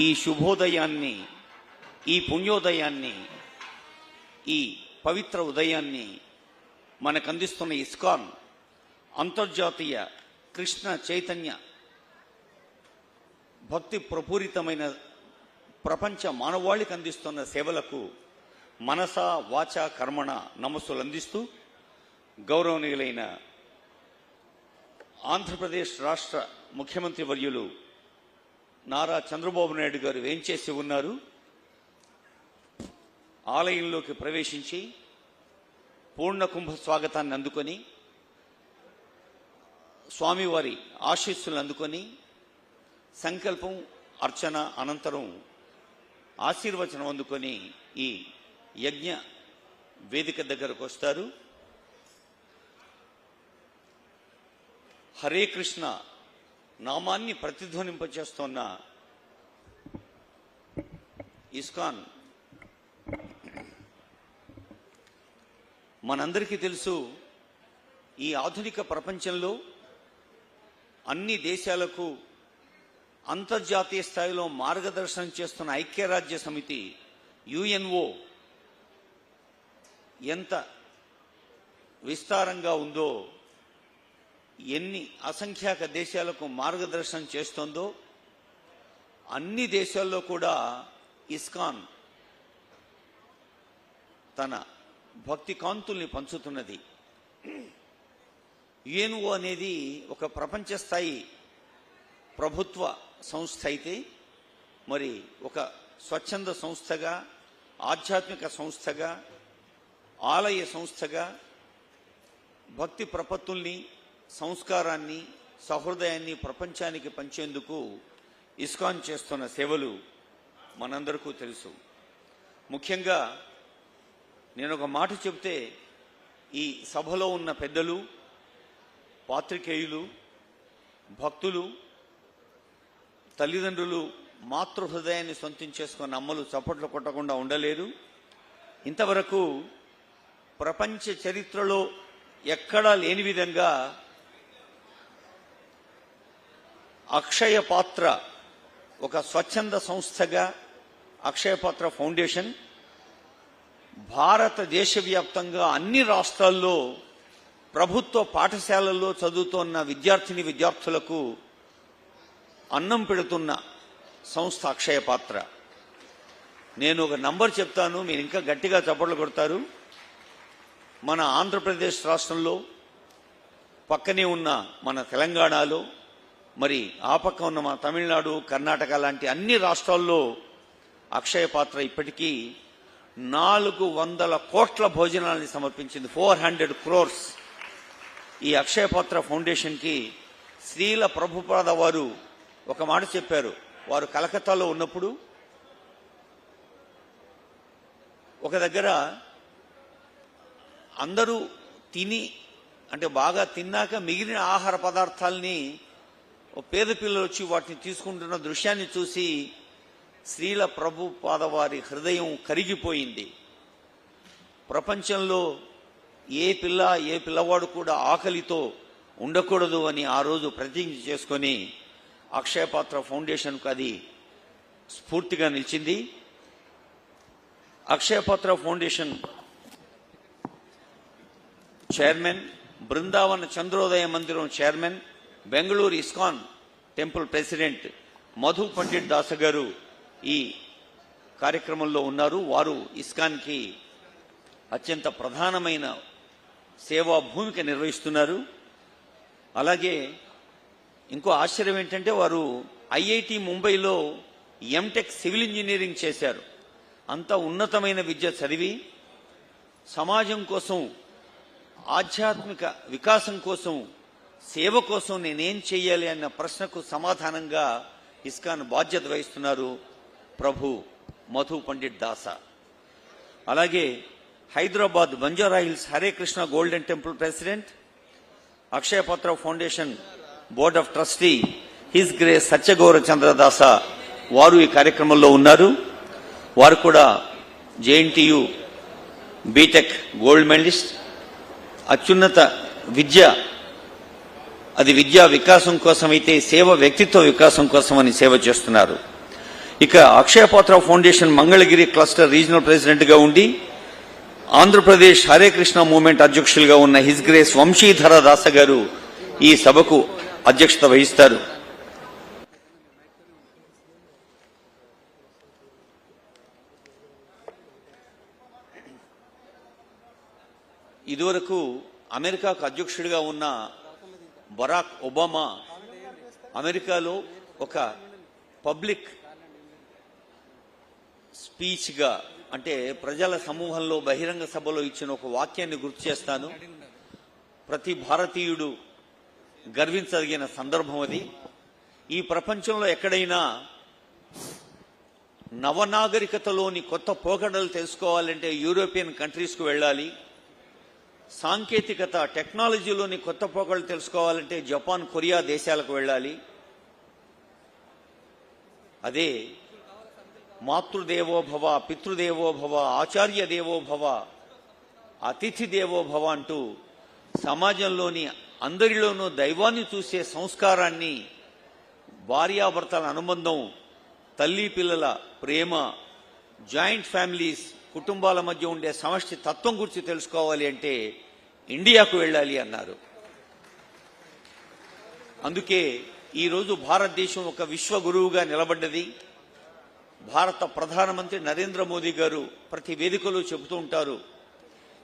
ఈ శుభోదయాన్ని, ఈ పుణ్యోదయాన్ని, ఈ పవిత్ర ఉదయాన్ని మనకు అందిస్తున్న ఇస్కాన్ అంతర్జాతీయ కృష్ణ చైతన్య భక్తి ప్రపూరితమైన ప్రపంచ మానవాళికి అందిస్తున్న సేవలకు మనస వాచ కర్మణ నమస్సులు అందిస్తూ గౌరవనీయులైన ఆంధ్రప్రదేశ్ రాష్ట్ర ముఖ్యమంత్రి వర్యులు నారా చంద్రబాబు నాయుడు గారు వేంచేసి ఉన్నారు. ఆలయంలోకి ప్రవేశించి పూర్ణ కుంభ స్వాగతాన్ని అందుకొని స్వామివారి ఆశీస్సులను అందుకొని సంకల్పం అర్చన అనంతరం ఆశీర్వచనం అందుకొని ఈ యజ్ఞ వేదిక దగ్గరకు వస్తారు. హరే కృష్ణ నామాన్ని ప్రతిధ్వనింపచేస్తున్న ఇస్కాన్ మనందరికీ తెలుసు, ఈ ఆధునిక ప్రపంచంలో అన్ని దేశాలకు అంతర్జాతీయ స్థాయిలో మార్గదర్శనం చేస్తున్న ఐక్యరాజ్య సమితి యుఎన్ఓ ఎంత విస్తారంగా ఉందో, ఎన్ని అసంఖ్యాక దేశాలకు మార్గదర్శనం చేస్తోందో, అన్ని దేశాల్లో కూడా ఇస్కాన్ తన భక్తి కాంతుల్ని పంచుతున్నది. యుఎన్ఓ అనేది ఒక ప్రపంచ స్థాయి ప్రభుత్వ సంస్థ అయితే, మరి ఒక స్వచ్ఛంద సంస్థగా, ఆధ్యాత్మిక సంస్థగా, ఆలయ సంస్థగా భక్తి ప్రపత్తుల్ని, సంస్కారాన్ని, సహృదయాన్ని ప్రపంచానికి పంచేందుకు ఇస్కాన్ చేస్తున్న సేవలు మనందరికీ తెలుసు. ముఖ్యంగా నేను ఒక మాట చెబితే ఈ సభలో ఉన్న పెద్దలు, పాత్రికేయులు, భక్తులు, తల్లిదండ్రులు మాతృ హృదయాన్ని సొంతం చేసుకున్న అమ్మలు చప్పట్లు కొట్టకుండా ఉండలేరు. ఇంతవరకు ప్రపంచ చరిత్రలో ఎక్కడా లేని విధంగా అక్షయ పాత్ర ఒక స్వచ్ఛంద సంస్థగా అక్షయ పాత్ర ఫౌండేషన్ భారతదేశ వ్యాప్తంగా అన్ని రాష్ట్రాల్లో ప్రభుత్వ పాఠశాలల్లో చదువుతున్న విద్యార్థిని విద్యార్థులకు అన్నం పెడుతున్న సంస్థ అక్షయ పాత్ర. నేను ఒక నంబర్ చెప్తాను, మీరు ఇంకా గట్టిగా చప్పట్లు కొడతారు. మన ఆంధ్రప్రదేశ్ రాష్ట్రంలో, పక్కనే ఉన్న మన తెలంగాణలో, మరి ఆ పక్క ఉన్న మన తమిళనాడు, కర్ణాటక లాంటి అన్ని రాష్ట్రాల్లో అక్షయ పాత్ర ఇప్పటికీ 400 కోట్ల భోజనాలని సమర్పించింది. 400 crores. ఈ అక్షయ పాత్ర ఫౌండేషన్కి శ్రీల ప్రభుపాద వారు ఒక మాట చెప్పారు. వారు కలకత్తాలో ఉన్నప్పుడు ఒక దగ్గర అందరూ తిని, అంటే బాగా తిన్నాక మిగిలిన ఆహార పదార్థాలని పేద పిల్లలు వచ్చి వాటిని తీసుకుంటున్న దృశ్యాన్ని చూసి శ్రీల ప్రభుపాద వారి హృదయం కరిగిపోయింది. ప్రపంచంలో ఏ పిల్లవాడు కూడా ఆకలితో ఉండకూడదు అని ఆ రోజు ప్రతిజ్ఞ చేసుకొని అక్షయ పాత్ర ఫౌండేషన్కు అది స్ఫూర్తిగా నిలిచింది. అక్షయ Patra foundation chairman, Brindavana Chandrodaya Mandiram chairman, Bengaluru ISKCON temple president Madhu Pandit దాస గారు ఈ కార్యక్రమంలో ఉన్నారు. వారు ఇస్కాన్కి అత్యంత ప్రధానమైన సేవా భూమిక నిర్వహిస్తున్నారు. అలాగే ఇంకో ఆశ్చర్యం ఏంటంటే, వారు ఐఐటి ముంబైలో ఎంటెక్ సివిల్ ఇంజనీరింగ్ చేశారు. అంత ఉన్నతమైన విద్య చదివి సమాజం కోసం, ఆధ్యాత్మిక వికాసం కోసం, సేవ కోసం నేనేం చేయాలి అన్న ప్రశ్నకు సమాధానంగా ఇస్కాన్ బాధ్యత వహిస్తున్నారు ప్రభు మధు పండిట్ దాస. అలాగే Hyderabad Banjara Hills Hare Krishna Golden Temple president, Akshaya Patra Foundation board of trustee His Grace Satyagaura Chandradasa వారు ఈ కార్యక్రమంలో ఉన్నారు. వారు కూడా జేఎన్టీయు బీటెక్ గోల్డ్ మెడలిస్ట్. అత్యున్నత విద్య అది విద్యా వికాసం కోసమైతే సేవ వ్యక్తిత్వ వికాసం కోసమని సేవ చేస్తున్నారు. ఇక అక్షయపాత్ర ఫౌండేషన్ మంగళగిరి క్లస్టర్ రీజనల్ ప్రెసిడెంట్గా ఉండి ఆంధ్రప్రదేశ్ హరే కృష్ణ మూవ్మెంట్ అధ్యక్షులుగా ఉన్న హిజ్ గ్రేస్ వంశీధర దాస గారు ఈ సభకు అధ్యక్షత వహిస్తారు. ఇదివరకు అమెరికాకు అధ్యక్షుడిగా ఉన్న బరాక్ ఒబామా అమెరికాలో ఒక పబ్లిక్ స్పీచ్గా అంటే ప్రజల సమూహంలో బహిరంగ సభలో ఇచ్చిన ఒక వాక్యాన్ని గుర్తు చేస్తాను. ప్రతి భారతీయుడు గర్వించదగిన సందర్భం అది. ఈ ప్రపంచంలో ఎక్కడైనా నవనాగరికతలోని కొత్త పోకడలు తెలుసుకోవాలంటే యూరోపియన్ కంట్రీస్కు వెళ్ళాలి. సాంకేతికత టెక్నాలజీలోని కొత్త పోకడలు తెలుసుకోవాలంటే జపాన్, కొరియా దేశాలకు వెళ్ళాలి. అదే మాతృదేవోభవ, పితృదేవోభవ, ఆచార్య దేవోభవ, అతిథి దేవోభవ అంటూ సమాజంలోని అందరిలోనూ దైవాన్ని చూసే సంస్కారాన్ని, భార్యాభర్తల అనుబంధం, తల్లి పిల్లల ప్రేమ, జాయింట్ ఫ్యామిలీస్ కుటుంబాల మధ్య ఉండే సమష్టి తత్వం గురించి తెలుసుకోవాలి అంటే ఇండియాకు వెళ్ళాలి అన్నారు. అందుకే ఈరోజు భారతదేశం ఒక విశ్వ గురువుగా నిలబడ్డది. భారత ప్రధానమంత్రి నరేంద్ర మోదీ గారు ప్రతి వేదికలో చెబుతూ ఉంటారు,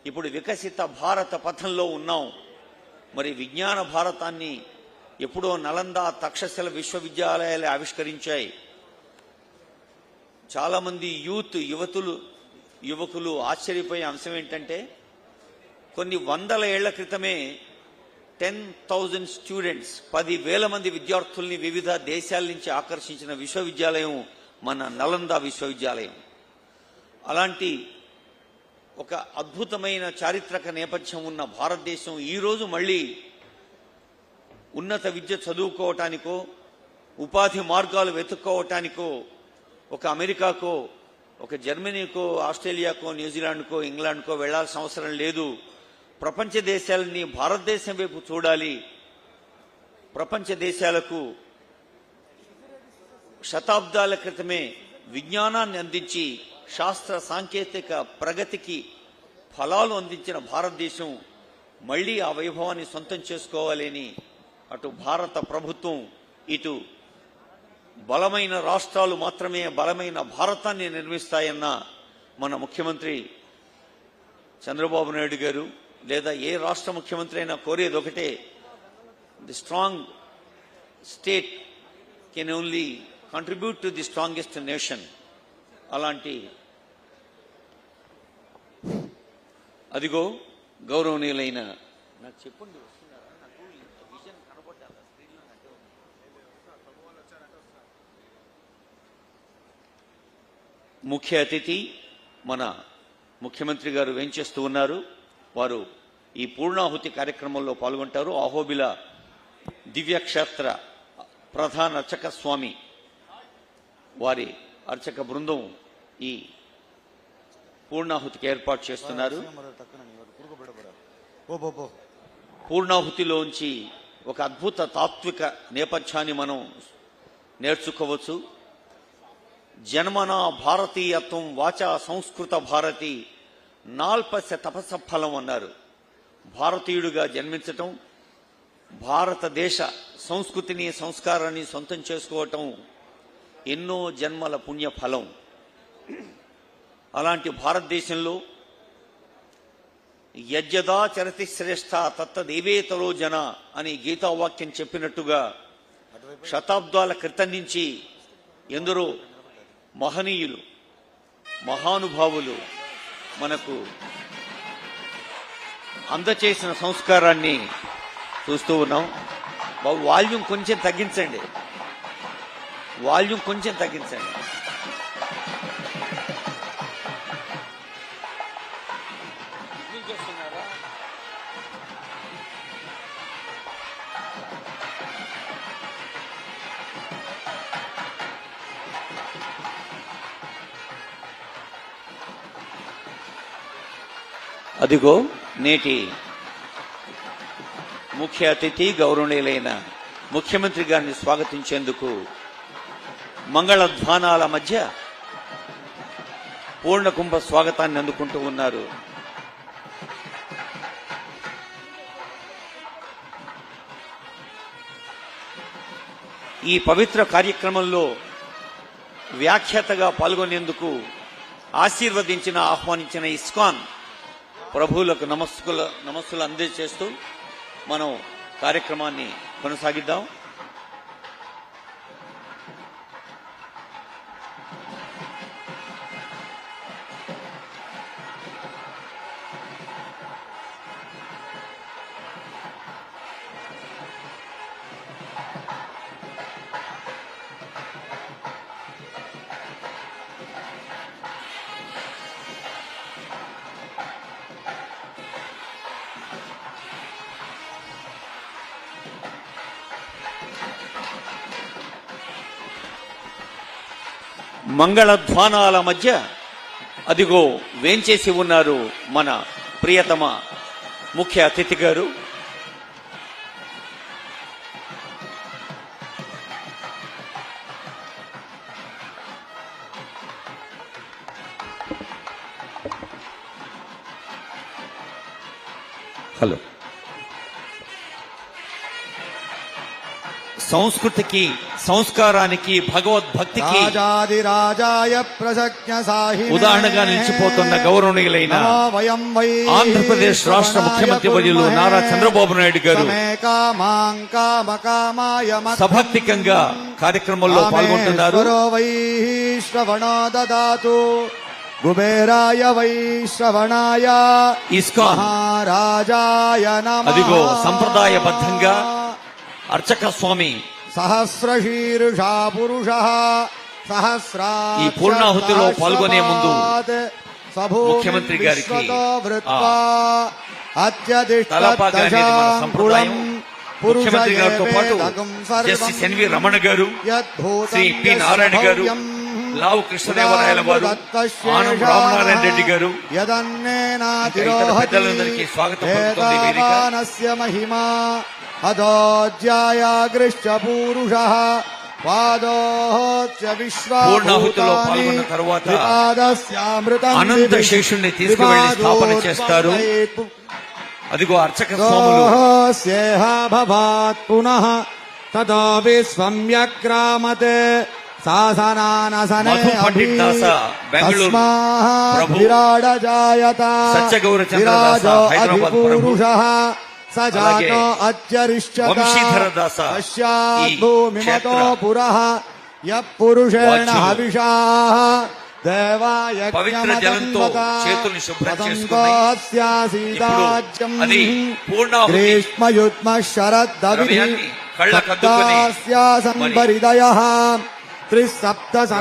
ఇప్పుడు వికసిత భారత పథంలో ఉన్నాం. మరి విజ్ఞాన భారతాన్ని ఎప్పుడో నలంద, తక్షశిల విశ్వవిద్యాలయాలు ఆవిష్కరించాయి. చాలా మంది యువకులు ఆశ్చర్యపోయే అంశం ఏంటంటే కొన్ని వందల ఏళ్ల క్రితమే 10,000 స్టూడెంట్స్, 10,000 మంది విద్యార్థుల్ని వివిధ దేశాల నుంచి ఆకర్షించిన విశ్వవిద్యాలయం మన నలంద విశ్వవిద్యాలయం. అలాంటి ఒక అద్భుతమైన చారిత్రక నేపథ్యం ఉన్న భారతదేశం ఈరోజు మళ్ళీ ఉన్నత విద్య చదువుకోవటానికో, ఉపాధి మార్గాలు వెతుక్కోవటానికో ఒక అమెరికాకో, ఒక జర్మనీకో, ఆస్ట్రేలియాకో, న్యూజిలాండ్కో, ఇంగ్లాండ్కో వెళ్లాల్సిన అవసరం లేదు. ప్రపంచ దేశాలని భారతదేశం వైపు చూడాలి. ప్రపంచ దేశాలకు శతాబ్దాల క్రితమే విజ్ఞానాన్ని అందించి శాస్త్ర సాంకేతిక ప్రగతికి ఫలాలు అందించిన భారతదేశం మళ్లీ ఆ వైభవాన్ని సొంతం చేసుకోవాలని అటు భారత ప్రభుత్వం, ఇటు బలమైన రాష్ట్రాలు మాత్రమే బలమైన భారతాన్ని నిర్మిస్తాయన్న మన ముఖ్యమంత్రి చంద్రబాబు నాయుడు గారు, లేదా ఏ రాష్ట్ర ముఖ్యమంత్రి అయినా కోరేది ఒకటే, the strong state can only contribute to the strongest nation. అలాంటి అదిగో గౌరవనీయులైన నాకు చెప్పండి ముఖ్య అతిథి మన ముఖ్యమంత్రి గారు వేంచేస్తూ ఉన్నారు. వారు ఈ పూర్ణాహుతి కార్యక్రమంలో పాల్గొంటారు. అహోబిల దివ్యక్షేత్ర ప్రధాన అర్చక స్వామి వారి అర్చక బృందం ఈ పూర్ణాహుతికి ఏర్పాటు చేస్తున్నారు. పూర్ణాహుతిలోంచి ఒక అద్భుత తాత్విక నేపథ్యాన్ని మనం నేర్చుకోవచ్చు. జన్మన భారతీయత్వం వాచా సంస్కృత భారతి నాల్పస్య తపస్స ఫలం అన్నారు. భారతీయుడిగా జన్మించటం, భారతదేశ సంస్కృతిని సంస్కారాన్ని సొంతం చేసుకోవటం ఎన్నో జన్మల పుణ్య ఫలం. అలాంటి భారతదేశంలో యజ్జదా చరతి శ్రేష్ఠ తత్తదేవేతరో జన అని గీతావాక్యం చెప్పినట్టుగా శతాబ్దాల క్రితం నుంచి ఎందరో మహనీయులు, మహానుభావులు మనకు అందచేసిన సంస్కారాన్ని చూస్తూ ఉన్నాం. వాల్యూమ్ కొంచెం తగ్గించండి, వాల్యూమ్ కొంచెం తగ్గించండి. అదిగో నేటి ముఖ్య అతిథి గౌరవనీయులైన ముఖ్యమంత్రి గారిని స్వాగతించేందుకు మంగళధ్వానాల మధ్య పూర్ణకుంభ స్వాగతాన్ని అందుకుంటూ ఉన్నారు. ఈ పవిత్ర కార్యక్రమంలో వ్యాఖ్యాతగా పాల్గొనేందుకు ఆహ్వానించిన ఇస్కాన్ ప్రభువులకు నమస్సులు అందజేస్తూ మనం కార్యక్రమాన్ని కొనసాగిద్దాం. మంగళధ్వానాల మధ్య అదిగో వేంచేసి ఉన్నారు మన ప్రియతమ ముఖ్య అతిథి గారు. హలో. సంస్కృతికి, సంస్కారానికి, భగవద్భక్తికి ఉదాహరణగా నిలిచిపోతున్న గౌరవనీయులైన ఆంధ్రప్రదేశ్ రాష్ట్ర ముఖ్యమంత్రి వర్యులు నారా చంద్రబాబు నాయుడు గారు సభక్తికంగా కార్యక్రమంలో పాల్గొంటున్నారు. కుబేరాయ వైశ్రవణాయ ఇస్కాన్ అదిగో సంప్రదాయబద్ధంగా అర్చక స్వామి సహస్రశీర్షా పురుష సహస్రా ఈ పూర్ణాహుతిలో పాల్గొనే ముందు ముఖ్యమంత్రి గారికి తలపాగా అనేది మన సంప్రదాయం. ముఖ్యమంత్రి గారితో పాటు జస్టిస్ ఎన్వి రమణ గారు, శ్రీ పి నారాయణ గారు, లావు కృష్ణదేవరాయల వారు, ఆనం రామనారాయణ రెడ్డి గారు, పెద్దలందరికీ స్వాగతం పలుకుతోంది వేదిక. అదోజ్యాయాగృష్ట పూరుషః పాదోచ్య పూర్ణాహుతిలో పాల్గొన్న తరువాత అనంత శేషుణ్ణి తీసుకువెళ్లి స్థాపన చేస్తారు. అదిగో అర్చక స్వాములు భవాత్ పునః తదో విస్వమ్యక్రామతే మధు పండిట్ దాస బెంగళూరు ప్రభు, సత్యగౌర చంద్రదాస హైదరాబాద్ ప్రభు, అలాగే వంశీధర దాస ఈ క్షేత్ర పవిత్ర జలంతో చేతుల్ని శుభ్రం చేసుకుని అది పూర్ణాహుతి ద్రవ్యాన్ని కళ్ళకద్దుకొని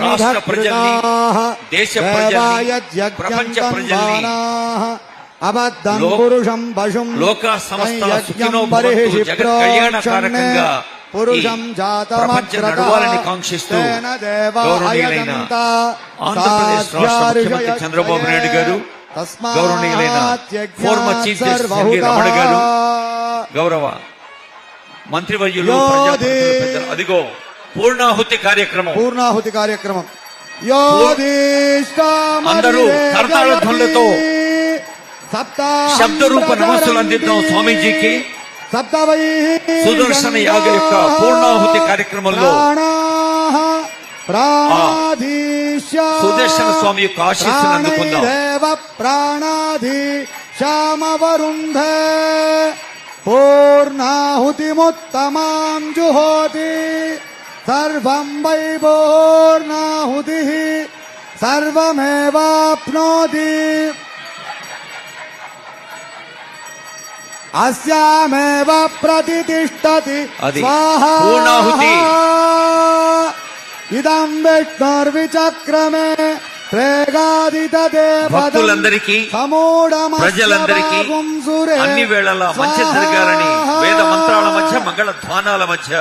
రాష్ట్ర ప్రజల్ని, దేశ ప్రజల్ని, ప్రపంచ ప్రజల్ని అబద్ధం పురుషం పశుం లోక సమస్త సుఖినో భవంతు జగత్ కళ్యాణకారకంగా పురుషం ప్రపంచ నడవాలని కాంక్షిస్తూ గౌరవనీయులైన ఆంధ్రప్రదేశ్ రాష్ట్ర ముఖ్యమంత్రి చంద్రబాబు నాయుడు గారు, గౌరవనీయులైన former chief justice NV Ramana garu, గౌరవ మంత్రివర్యులు, ప్రజాప్రతినిధులు, పెద్దలు, అదిగో పూర్ణాహుతి కార్యక్రమం. అందరూ కర్తాళ ధ్వనులతో శబ్దరూప నమస్సులు అందిద్దాం స్వామీజీకి. సుదర్శన యాగ యొక్క పూర్ణాహుతి కార్యక్రమంలో సుదర్శన స్వామి యొక్క ఆశీస్సులు అందుకుందాం. శ్యామవరుంధే పూర్ణాహుతిముత్తమాం జుహోతి సర్వం వై పూర్ణాహుతి సర్వమేవాప్నోతి అస్యామేవ ప్రతిష్ఠతి స్వాహా పూర్ణాహుతి. ఇదం విష్ణుర్విచక్రమే భక్తులందరికీ, ప్రజలందరికీ అన్ని వేళలా మంచి జరగాలని వేద మంత్రాల మధ్య, మంగళ ధ్వానాల మధ్య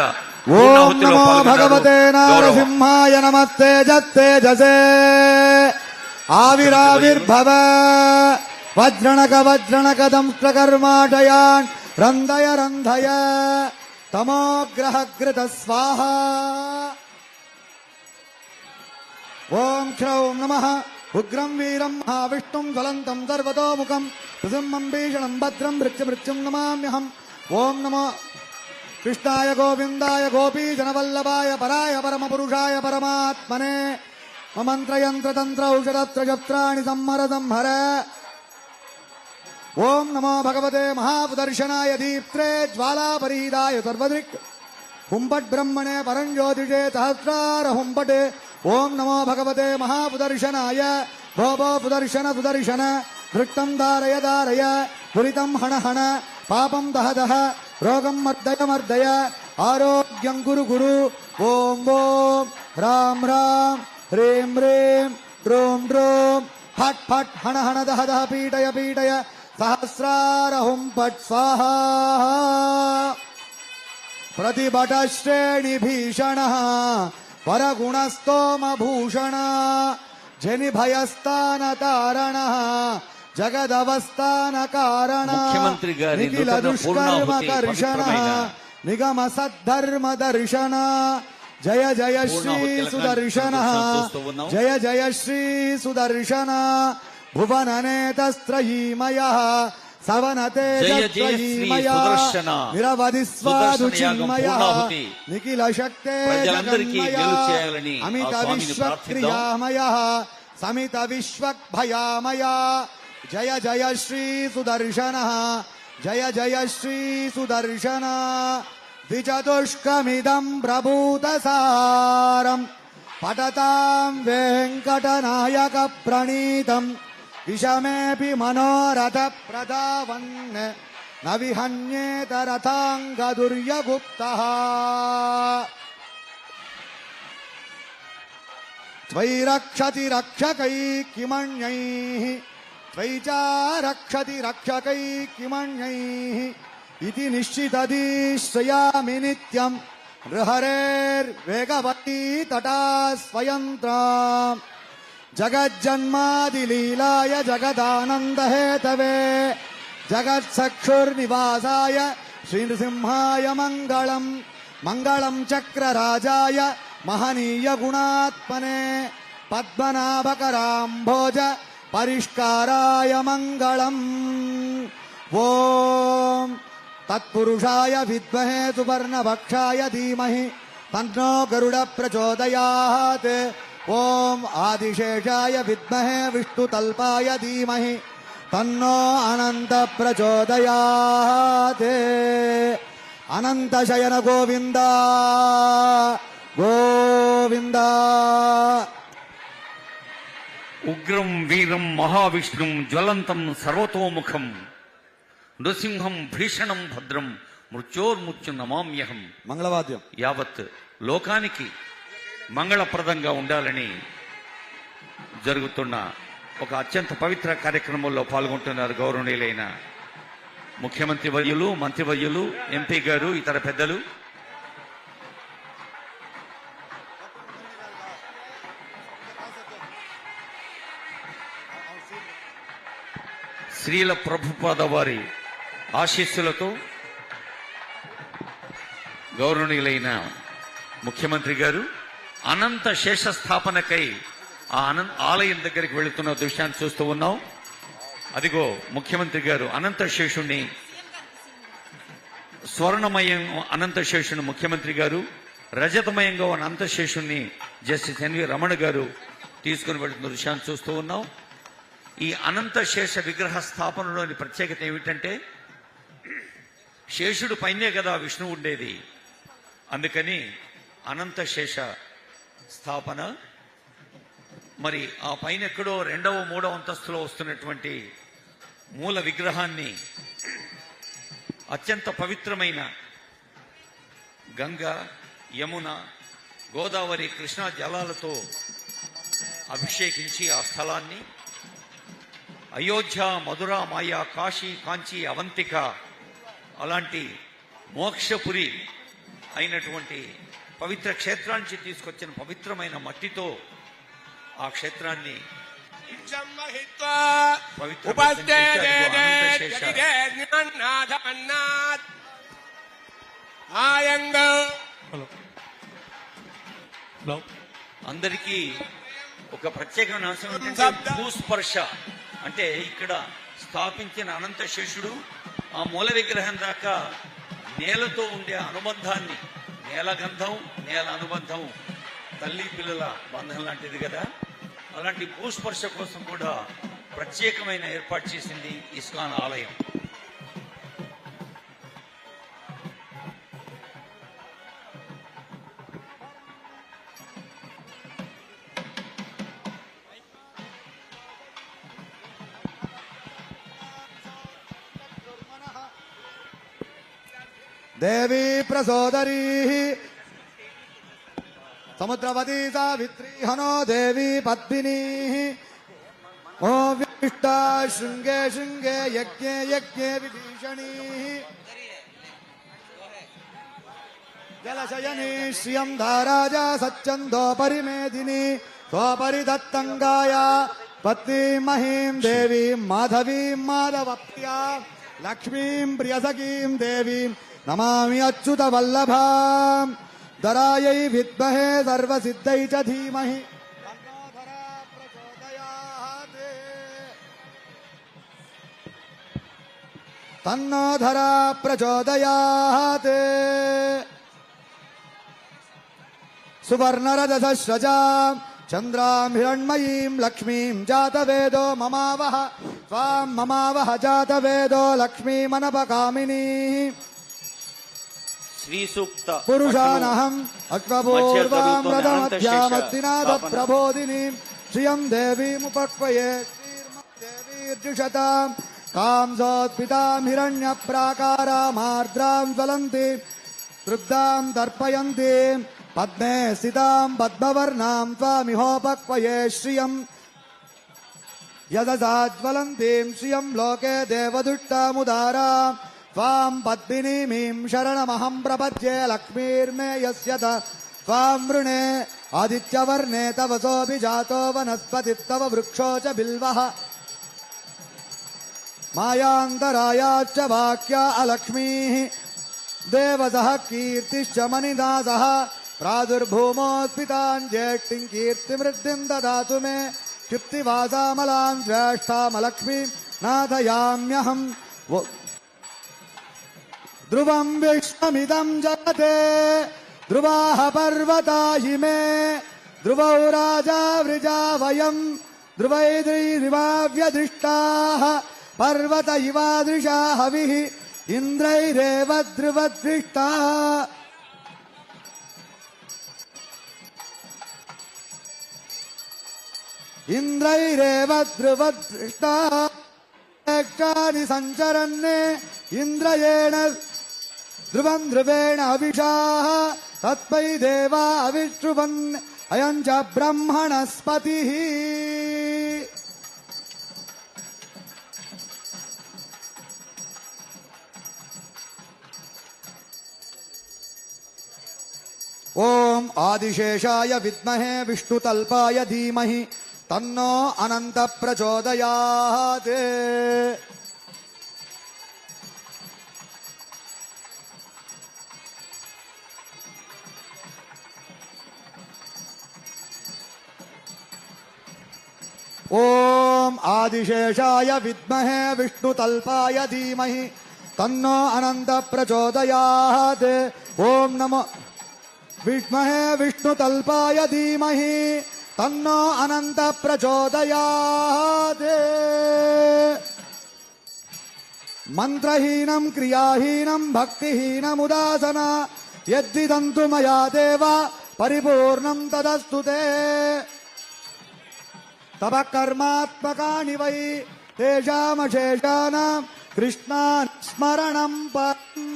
ఓం నమో భగవతే నారసింహాయ నమస్తే జస్తే ఆవిరావిర్భవ వజ్రణక దంష్ట్రకర్మాటయాన్ రంధయ తమోగ్రహగృత స్వాహా. ఓం క్షౌం నమః ఉగ్రం వీరం మహావిష్ణుం జ్వలంతం సర్వతోముఖం నృసింహం భీషణం భద్రం మృత్యుం నమామ్యహం. ఓం నమో కృష్ణాయ గోవిందాయ గోపీజనవల్లభాయ పరాయ పరమపురుషాయ పరమాత్మనే మంత్రయంత్రతంత్ర ఔషధత్రజత్రాణి సంహర సంహర. ఓం నమో భగవతే మహాపుదర్శనాయ దీప్త్రే జ్వాలాపరీదాయ సర్వదృక్ హుంపట్ బ్రహ్మణే పరంజ్యోతిషే సహస్రార హుంపటే. ఓం నమో భగవతే మహాపుదర్శనాయ భోభో పుదర్శన సుదర్శన దృక్తం దారయ దారయ దురితం హణ హణ పాపం దహ దహ రోగం మర్దయ మర్దయ ఆరోగ్యం గురు గురు. ఓం ఓం రాం రాం హ్రీం హ్రీం డ్రూం డ్రూం ఫట్ ఫట్ హణ హణ దహ దహ పీటయ పీటయ సహస్రార హుంపట్ స్వాహా. ప్రతిభట శ్రేణి భీషణ పరగుణస్తోమ భూషణ జని భయస్థాన తారణ జగదవస్థాన కారణ ముఖ్యమంత్రి గారి నిఖిల నూతన దుష్కర్మ పూర్ణాహుతి కర్షణ పవిత్రమైన నిగమ సద్ధర్మ దర్శన జయ జయ శ్రీ పూర్ణాహుతి సుదర్శన తిలకాన్ని చూస్తూ ఉన్నాం. జయ జయ శ్రీ సుదర్శన భువననేతస్త్రయీమయ సవనతే జయ జయ శ్రీ సుదర్శన నిరవధి స్వాదు సుదర్శన యాగం చిన్మయ పూర్ణాహుతి నిఖిల శక్తే ప్రజలందరికీ జగన్మయ మేలు చేయాలని ఆ అమిత స్వామిని విశ్వక్రియామయ సమిత విశ్వక్భయామయ. జయ జయ శ్రీ సుదర్శన జయ జయ శ్రీ సుదర్శన ద్విచతుష్కమిదం ప్రభూతసారం పఠతాం వెంకటనాయక ప్రణీతం విషమేపి మనోరథ ప్రధావన్ న విహన్యేత రథాంగదుర్యగుప్తః. త్వయి రక్షతి రక్షకై కిమణ్యైః త్వయి చ రక్షతి రక్షకై కిమణ్యైః ఇతి నిశ్చితదీశ్రయామి నిత్యం నృహరేర్వేగవతీ తటా స్వయంత్రాం. జగజ్జన్మాదిలీలాయ జగదానందహేతవే జగత్సక్షుర్నివాసాయ శ్రీనృసింహాయ మంగళం. మంగళం చక్రరాజాయ మహనీయ గుణాత్మనే పద్మనాభకరాంభోజ పరిష్కారాయ మంగళం. ఓం తత్పురుషాయ విద్మహే సువర్ణభక్షాయ ధీమహి తన్నో గరుడ ప్రచోదయాత్. ఓం ఆదిశేషాయ విద్మహే విష్ణుతల్పాయ ధీమహి తన్నో అనంత ప్రచోదయాత్. అనంత శయన గోవింద గోవింద. ఉగ్రం వీరం మహావిష్ణుం జ్వలంతం సర్వతోముఖం నృసింహం భీషణం భద్రం మృత్యోర్ముత్యు నమామ్యహం. మంగళవాద్యం. యావత్ లోకానికి మంగళప్రదంగా ఉండాలని జరుగుతున్న ఒక అత్యంత పవిత్ర కార్యక్రమంలో పాల్గొంటున్నారు గౌరవనీయులైన ముఖ్యమంత్రి వర్యులు, మంత్రివర్యులు, ఎంపీ గారు, ఇతర పెద్దలు. శ్రీల ప్రభుపాద వారి ఆశీస్సులతో గౌరవనీయులైన ముఖ్యమంత్రి గారు అనంత శేష స్థాపనకై ఆ ఆలయం దగ్గరికి వెళుతున్న దృశ్యాన్ని చూస్తూ ఉన్నాం. అదిగో ముఖ్యమంత్రి గారు అనంత శేషుణ్ణి, స్వర్ణమయం అనంత శేషుని ముఖ్యమంత్రి గారు, రజతమయంగా ఉన్న అనంత శేషుణ్ణి జస్టిస్ ఎన్వి రమణ గారు తీసుకుని వెళుతున్న దృశ్యాన్ని చూస్తూ ఉన్నాం. ఈ అనంత శేష విగ్రహ స్థాపనలోని ప్రత్యేకత ఏమిటంటే శేషుడు పైనే కదా విష్ణువు ఉండేది. అందుకని అనంత శేష స్థాపన. మరి ఆ పైన ఎక్కడో 2వ 3వ అంతస్తులో వస్తున్నటువంటి మూల విగ్రహాన్ని అత్యంత పవిత్రమైన గంగా, యమున, గోదావరి, కృష్ణా జలాలతో అభిషేకించి ఆ స్థలాన్ని అయోధ్య, మధుర, మాయా, కాశీ, కాంచీ, అవంతిక అలాంటి మోక్షపురి అయినటువంటి పవిత్ర క్షేత్రానికి తీసుకొచ్చిన పవిత్రమైన మట్టితో ఆ క్షేత్రాన్ని అందరికీ ఒక ప్రత్యేకమైన అంశం ఏంటంటే భూస్పర్శ. అంటే ఇక్కడ స్థాపించిన అనంత శేషుడు ఆ మూల విగ్రహం దాకా నేలతో ఉండే అనుబంధాన్ని, నేల గంధం నేల అనుబంధం తల్లి పిల్లల బంధం లాంటిది కదా, అలాంటి భూస్పర్శ కోసం కూడా ప్రత్యేకమైన ఏర్పాటు చేసింది ఇస్కాన్ ఆలయం. దేవీ ప్రసోదరీ సముద్రవతీ సావిత్రీ హనో దేవీ పద్మినీ ఓ విష్ట శృంగే శృంగే యజ్ఞే యజ్ఞే విభీషణీ జలశయనీ శ్రియం ధారాజ సచ్చందో పరిమేదిని స్వపరి దత్తంగాయ పత్నీం మహీం దేవీం మాధవీం మాధవప్రియా లక్ష్మీం ప్రియసఖీం దేవీం నమామి అచ్యుత వల్లభాం దరాయై విద్మహే సర్వసిద్ధై చ ధీమహి తన్నో ధరా ప్రచోదయాత్. సువర్ణరథసహస్రజాం చంద్రాం హిరణ్మయీం లక్ష్మీం జాతవేదో మమావహ త్వాం మమావహ జాతవేదో లక్ష్మీమనపకామినీ. శ్రీ సూక్త పురుషానహం అశ్వపూర్వాం రథమధ్యామస్తినాథ ప్రబోధినీం శ్రియం దేవీముపక్వయే శ్రీర్దేవీర్జుషతాం కాంసోత్పితాం హిరణ్య ప్రాకారామార్ద్రాం జ్వలంతి తృప్తాం దర్పయంతి పద్మే స్థితాం పద్మవర్ణాం త్వామిహోపక్వయే శ్రియం యదసాజ్వలంతీం శ్రియం లోకే దేవదుష్టాముదారాం త్వాం పద్మినీమీం శరణమహం ప్రపద్యే లక్ష్మీర్మే యస్య త్వాం వృణే ఆదిత్యవర్ణే తవ సోऽपि జాతో వనస్పతిస్తవ వృక్షో చ బిల్వః మాయాంతరాయాశ్చ వాక్యా అలక్ష్మీః దేవసః కీర్తిశ్చ మణిదాసః ప్రాదుర్భూమోత్పితాన్ జ్యేష్ఠిం కీర్తిమృద్ధిం దదాతు మే క్షిప్తివాసామలాం జ్యేష్ఠామలక్ష్మీం నాథయామ్యహం. ధ్రువం విశ్వమిదం జగతే ధ్రువాః పర్వతా ఇమే ధ్రువౌ రాజా వృజా వయం ధ్రువైర్దివావ్యదృష్టాః పర్వత ఇవాదృశా హవిః ఇంద్రైరేవ ధ్రువదృష్టాః. ఇంద్రైరేవ ధ్రువదృష్టాః క్షాని సంచరన్నే ఇంద్రయేణ ధ్రువం ధ్రువేణ అవిషాః తత్పై దేవా అవిష్ఠువన్ అయం చ బ్రహ్మణస్పతిః. ఓం ఆదిశేషాయ విద్మహే విష్ణుతల్పాయ ధీమహి తన్నో అనంత ప్రచోదయాత్. ఓం ఆదిశేషాయ విద్మహే విష్ణుతల్పాయ ధీమహి తన్నో అనంత ప్రచోదయాత్. ఓం నమో విద్మహే విష్ణుతల్పాయ ధీమహి తన్నో అనంత ప్రచోదయాత్. మంత్రహీనం క్రియాహీనం భక్తిహీనముదాసన యద్విదంతు మయా దేవ పరిపూర్ణం తదస్తు తే. తవ కర్మాత్మకాని వై తేషామశేషానాం కృష్ణాన్ స్మరణం పరం.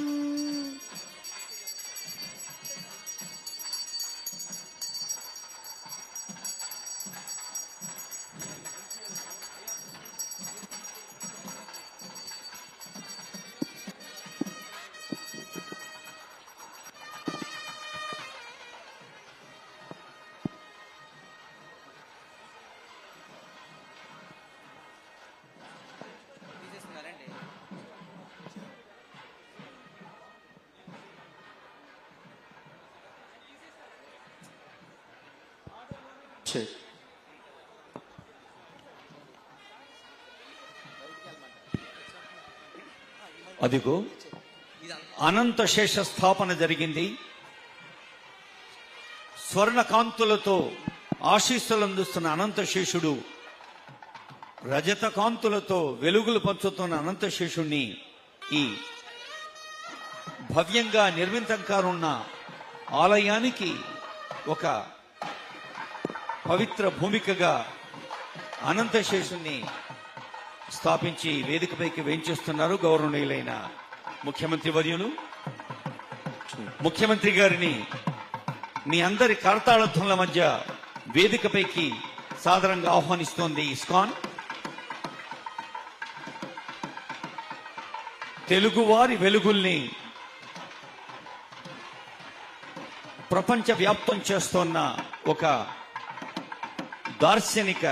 అదిగో అనంత శేష స్థాపన జరిగింది. స్వర్ణ కాంతులతో ఆశీస్సులు అందిస్తున్న అనంత శేషుడు, రజత కాంతులతో వెలుగులు పంచుతున్న అనంత శేషుణ్ణి ఈ భవ్యంగా నిర్మితంకానున్న ఆలయానికి ఒక పవిత్ర భూమికగా అనంత శేషుణ్ణి స్థాపించి వేదికపైకి వేంచేస్తున్నారు గౌరవనీయులైన ముఖ్యమంత్రి వర్యులు. ముఖ్యమంత్రి గారిని మీ అందరి కరతాళధ్వనుల మధ్య వేదికపైకి సాదరంగా ఆహ్వానిస్తోంది ఇస్కాన్. తెలుగువారి వెలుగుల్ని ప్రపంచ వ్యాప్తం చేస్తోన్న ఒక దార్శనిక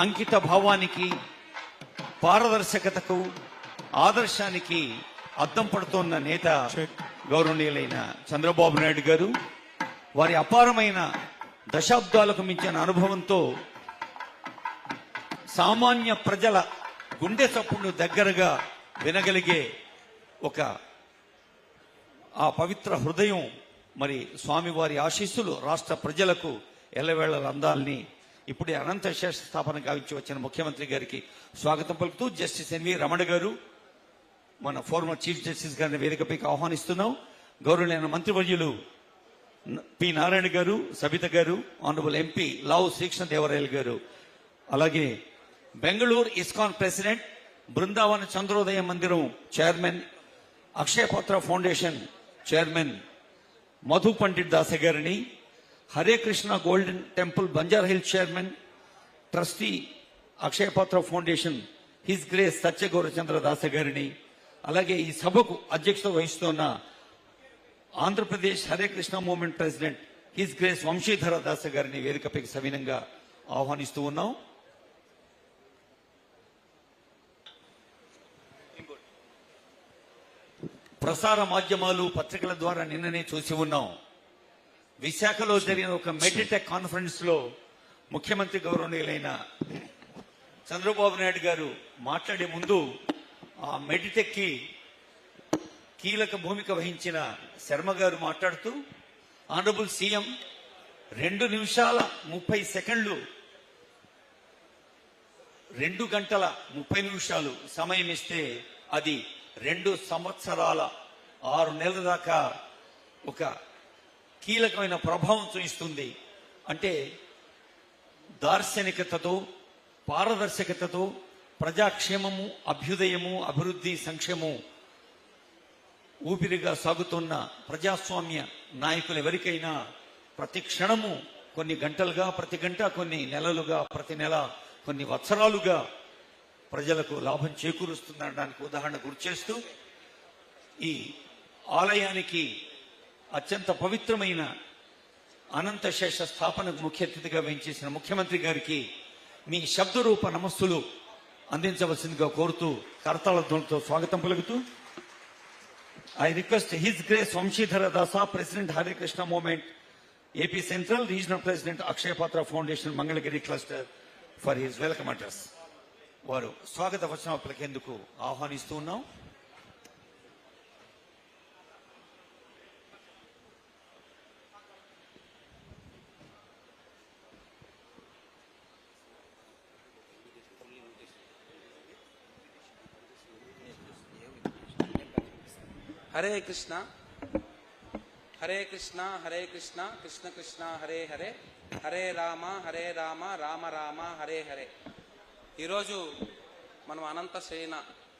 అంకిత భావానికి, పారదర్శకతకు, ఆదర్శానికి అద్దం పడుతోన్న నేత గౌరవనీయులైన చంద్రబాబు నాయుడు గారు. వారి అపారమైన దశాబ్దాలకు మించిన అనుభవంతో సామాన్య ప్రజల గుండె చప్పుడును దగ్గరగా వినగలిగే ఒక ఆ పవిత్ర హృదయం, మరి స్వామివారి ఆశీస్సులు రాష్ట్ర ప్రజలకు ఎల్లవేళల అందాలని ఇప్పుడే అనంత శేష స్థాపన గావించి వచ్చిన ముఖ్యమంత్రి గారికి స్వాగతం పలుకుతూ జస్టిస్ ఎన్వి రమణ గారు, మన ఫార్మర్ చీఫ్ జస్టిస్ గారిని వేదికపైకి ఆహ్వానిస్తున్నాం. గౌరవనీయ మంత్రివర్యులు పి నారాయణ గారు, సబిత గారు, ఆనరబుల్ ఎంపీ లావు శ్రీకృష్ణదేవరాయలు గారు, అలాగే Bengaluru ISKCON president, Brindavana Chandrodaya Mandiram chairman, Akshayapatra Foundation chairman Madhu Pandit Dasa గారిని, Hare Krishna Golden Temple Banjara Hill chairman, trustee Akshayapatra Foundation His Grace Satyagaurachandra Dasa గారిని, అలాగే ఈ సభకు అధ్యక్షత వహిస్తున్న Andhra Pradesh Hare Krishna movement president His Grace Vamshidhara Dasa గారిని వేదికపైకి సవినంగా ఆహ్వానిస్తూ ఉన్నాం. ప్రసార మాధ్యమాలు, పత్రికల ద్వారా నిన్ననే చూసి ఉన్నాం. విశాఖలో జరిగిన ఒక మెడిటెక్ కాన్ఫరెన్స్ లో ముఖ్యమంత్రి గౌరవనీయులైన చంద్రబాబు నాయుడు గారు మాట్లాడే ముందు ఆ మెడిటెక్ కి కీలక భూమిక వహించిన శర్మ గారు మాట్లాడుతూ, ఆనరబుల్ సీఎం 2 నిమిషాల 30 సెకండ్లు 2 గంటల 30 నిమిషాలు సమయం ఇస్తే అది 2 సంవత్సరాల 6 నెలల దాకా ఒక కీలకమైన ప్రభావం చూపిస్తుంది. అంటే దార్శనికతతో, పారదర్శకతతో ప్రజాక్షేమము, అభ్యుదయము, అభివృద్ధి, సంక్షేమం ఊపిరిగా సాగుతున్న ప్రజాస్వామ్య నాయకులు ఎవరికైనా ప్రతి క్షణము కొన్ని గంటలుగా, ప్రతి గంట కొన్ని నెలలుగా, ప్రతి నెల కొన్ని వత్సరాలుగా ప్రజలకు లాభం చేకూరుస్తుందనడానికి ఉదాహరణ గుర్తు చేస్తూ, ఈ ఆలయానికి అత్యంత పవిత్రమైన అనంత శేష స్థాపనకు ముఖ్య అతిథిగా వేయించేసిన ముఖ్యమంత్రి గారికి మీ శబ్దరూప నమస్సులు అందించవలసిందిగా కోరుతూ కరతాళధ్వనులతో స్వాగతం పలుకుతూ, I request His Grace Vamshidhara Dasa, President Hare Krishna Movement, AP Central, Regional President Akshaya Patra Foundation, Mangalagiri Cluster, for his welcome address. వారు స్వాగత వచనం పలికేందుకు ఆహ్వానిస్తూ ఉన్నాం. హరే కృష్ణ హరే కృష్ణ హరే కృష్ణ కృష్ణ కృష్ణ హరే హరే హరే రామ రామ రామ హరే హరే. ఈరోజు మనం అనంత శయన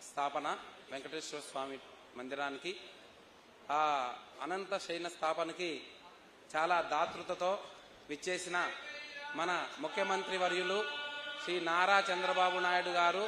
స్థాపన వెంకటేశ్వర స్వామి మందిరానికి, ఆ అనంత శయన స్థాపనకి చాలా దాతృతతో విచ్చేసిన మన ముఖ్యమంత్రి వర్యులు శ్రీ నారా చంద్రబాబు నాయుడు గారు,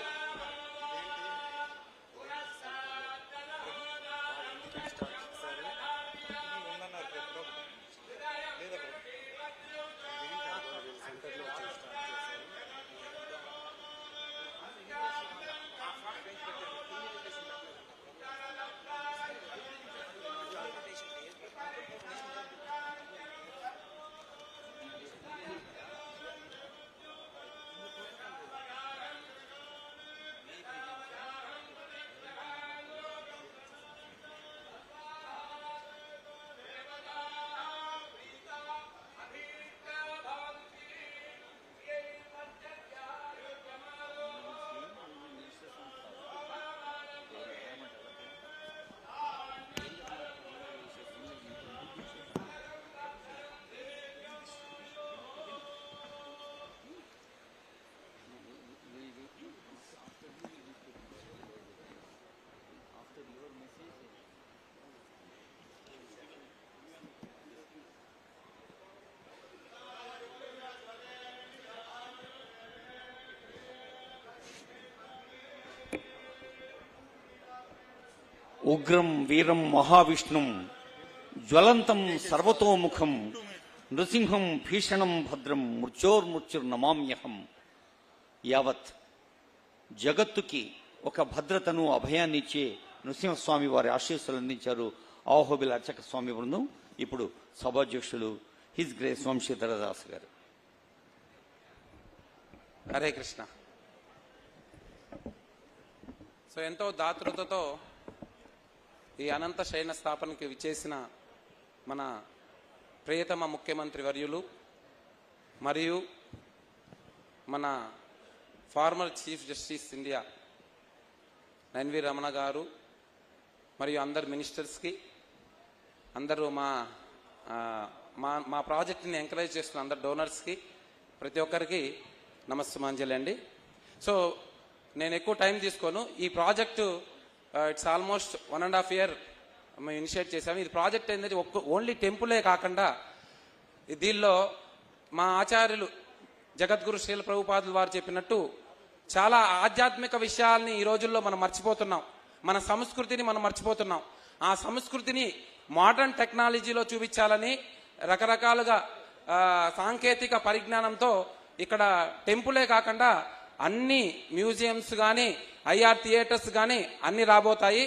ఉగ్రం వీరం మహావిష్ణుం జ్వలంతం సర్వతోముఖం నృసింహం భీషణం భద్రం మృత్యోర్మృత్యుర్నమామ్యహం. యావత్ జగత్తుకి ఒక భద్రతను అభయాన్ని ఇచ్చే నృసింహస్వామి వారి ఆశీస్సులు అందించారు ఆహోబిల అర్చక స్వామి బృందం. ఇప్పుడు సభాధ్యక్షులు హిజ్ గ్రేస్ వంశీధరదాస్ గారు. హరే కృష్ణ. సో ఎంతో దాతృతతో ఈ అనంత శయన స్థాపనకి విచ్చేసిన మన ప్రియతమ ముఖ్యమంత్రి వర్యులు మరియు మన former chief justice India NV Ramana garu మరియు అందరు మినిస్టర్స్కి, అందరూ మా ప్రాజెక్ట్ని ఎంకరేజ్ చేస్తున్న అందరు డోనర్స్కి, ప్రతి ఒక్కరికి నమస్సుమాంజలి అండి. సో నేను ఎక్కువ టైం తీసుకోను. ఈ ప్రాజెక్టు ఇట్స్ ఆల్మోస్ట్ 1.5 year మేము ఇనిషియేట్ చేసాము. ఇది ప్రాజెక్ట్ ఏంటంటే ఓన్లీ టెంపులే కాకుండా దీనిలో మా ఆచార్యులు జగద్గురు శ్రీల ప్రభుపాదులు వారు చెప్పినట్టు చాలా ఆధ్యాత్మిక విషయాల్ని ఈ రోజుల్లో మనం మర్చిపోతున్నాం. మన సంస్కృతిని మనం మర్చిపోతున్నాం. ఆ సంస్కృతిని మోడర్న్ టెక్నాలజీలో చూపించాలని రకరకాలుగా సాంకేతిక పరిజ్ఞానంతో ఇక్కడ టెంపులే కాకుండా అన్ని మ్యూజియంస్ కానీ ఐఆర్ థియేటర్స్ కానీ అన్ని రాబోతాయి.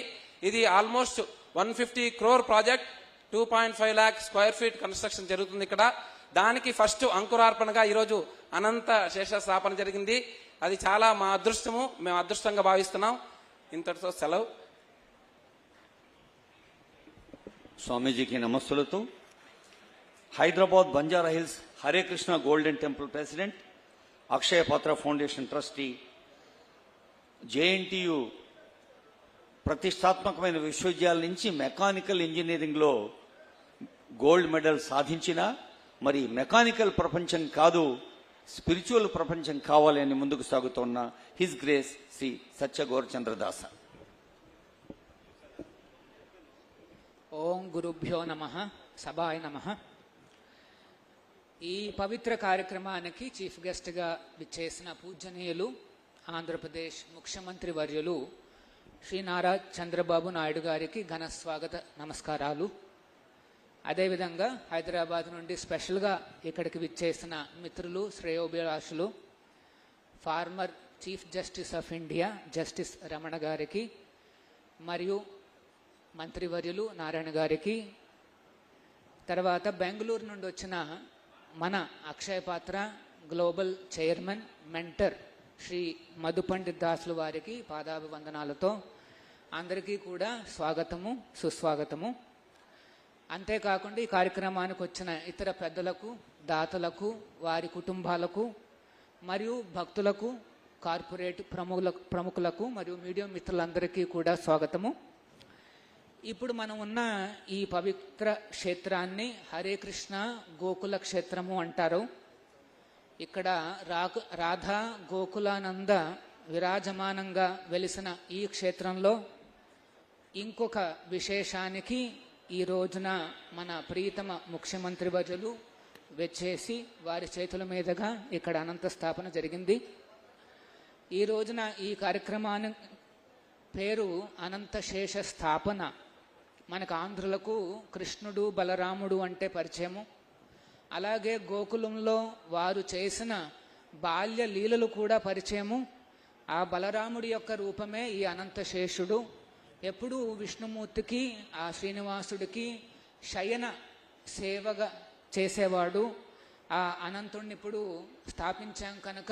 ఇది almost 150 crore project, 2.5 lakh square feet construction జరుగుతుంది ఇక్కడ. దానికి ఫస్ట్ అంకురార్పణగా ఈరోజు అనంత శేష స్థాపన జరిగింది. అది చాలా మా అదృష్టము, మేము అదృష్టంగా భావిస్తున్నాం. ఇంతటితో సెలవు. స్వామీజీకి నమస్సులతో Hyderabad Banjara Hills Hare Krishna Golden Temple president, Akshaya Patra Foundation trustee, JNTU ప్రతిష్టాత్మకమైన విశ్వవిద్యాలయం నుంచి మెకానికల్ ఇంజనీరింగ్లో గోల్డ్ మెడల్ సాధించిన, మరి మెకానికల్ ప్రపంచం కాదు స్పిరిచువల్ ప్రపంచం కావాలి అని ముందుకు సాగుతున్న హిజ్ గ్రేస్ శ్రీ సత్యగౌరచంద్రదాస. ఓం గురుభ్యో నమః. సభాయ నమః. ఈ పవిత్ర కార్యక్రమానికి చీఫ్ గెస్ట్గా విచ్చేసిన పూజనీయులు ఆంధ్రప్రదేశ్ ముఖ్యమంత్రి వర్యులు శ్రీ నారా చంద్రబాబు నాయుడు గారికి ఘన స్వాగత నమస్కారాలు. అదేవిధంగా హైదరాబాద్ నుండి స్పెషల్గా ఇక్కడికి విచ్చేసిన మిత్రులు, శ్రేయోభిలాషులు, former chief justice of India justice Ramana గారికి, మరియు మంత్రివర్యులు నారాయణ గారికి, తర్వాత బెంగళూరు నుండి వచ్చిన మన Akshaya Patra global chairman mentor Shri Madhu Pandit దాసులు వారికి పాదాభివందనాలతో అందరికీ కూడా స్వాగతము, సుస్వాగతము. అంతేకాకుండా ఈ కార్యక్రమానికి వచ్చిన ఇతర పెద్దలకు, దాతలకు, వారి కుటుంబాలకు, మరియు భక్తులకు, కార్పొరేట్ ప్రముఖులకు మరియు మీడియా మిత్రులందరికీ కూడా స్వాగతము. ఇప్పుడు మనం ఉన్న ఈ పవిత్ర క్షేత్రాన్ని హరే కృష్ణ గోకుల క్షేత్రము అంటారు. ఇక్కడ రాధా గోకులానంద విరాజమానంగా వెలిసిన ఈ క్షేత్రంలో ఇంకొక విశేషానికి ఈ రోజున మన ప్రియతమ ముఖ్యమంత్రి వర్యులు వచ్చేసి వారి చేతుల మీదుగా ఇక్కడ అనంత స్థాపన జరిగింది. ఈ రోజున ఈ కార్యక్రమాన్ని పేరు అనంత శేష స్థాపన. మనకు ఆంధ్రులకు కృష్ణుడు బలరాముడు అంటే పరిచయము. అలాగే గోకులంలో వారు చేసిన బాల్య లీలలు కూడా పరిచయము. ఆ బలరాముడి యొక్క రూపమే ఈ అనంతశేషుడు. ఎప్పుడూ విష్ణుమూర్తికి, ఆ శ్రీనివాసుడికి శయన సేవగా చేసేవాడు. ఆ అనంతుడిని ఇప్పుడు స్థాపించాం కనుక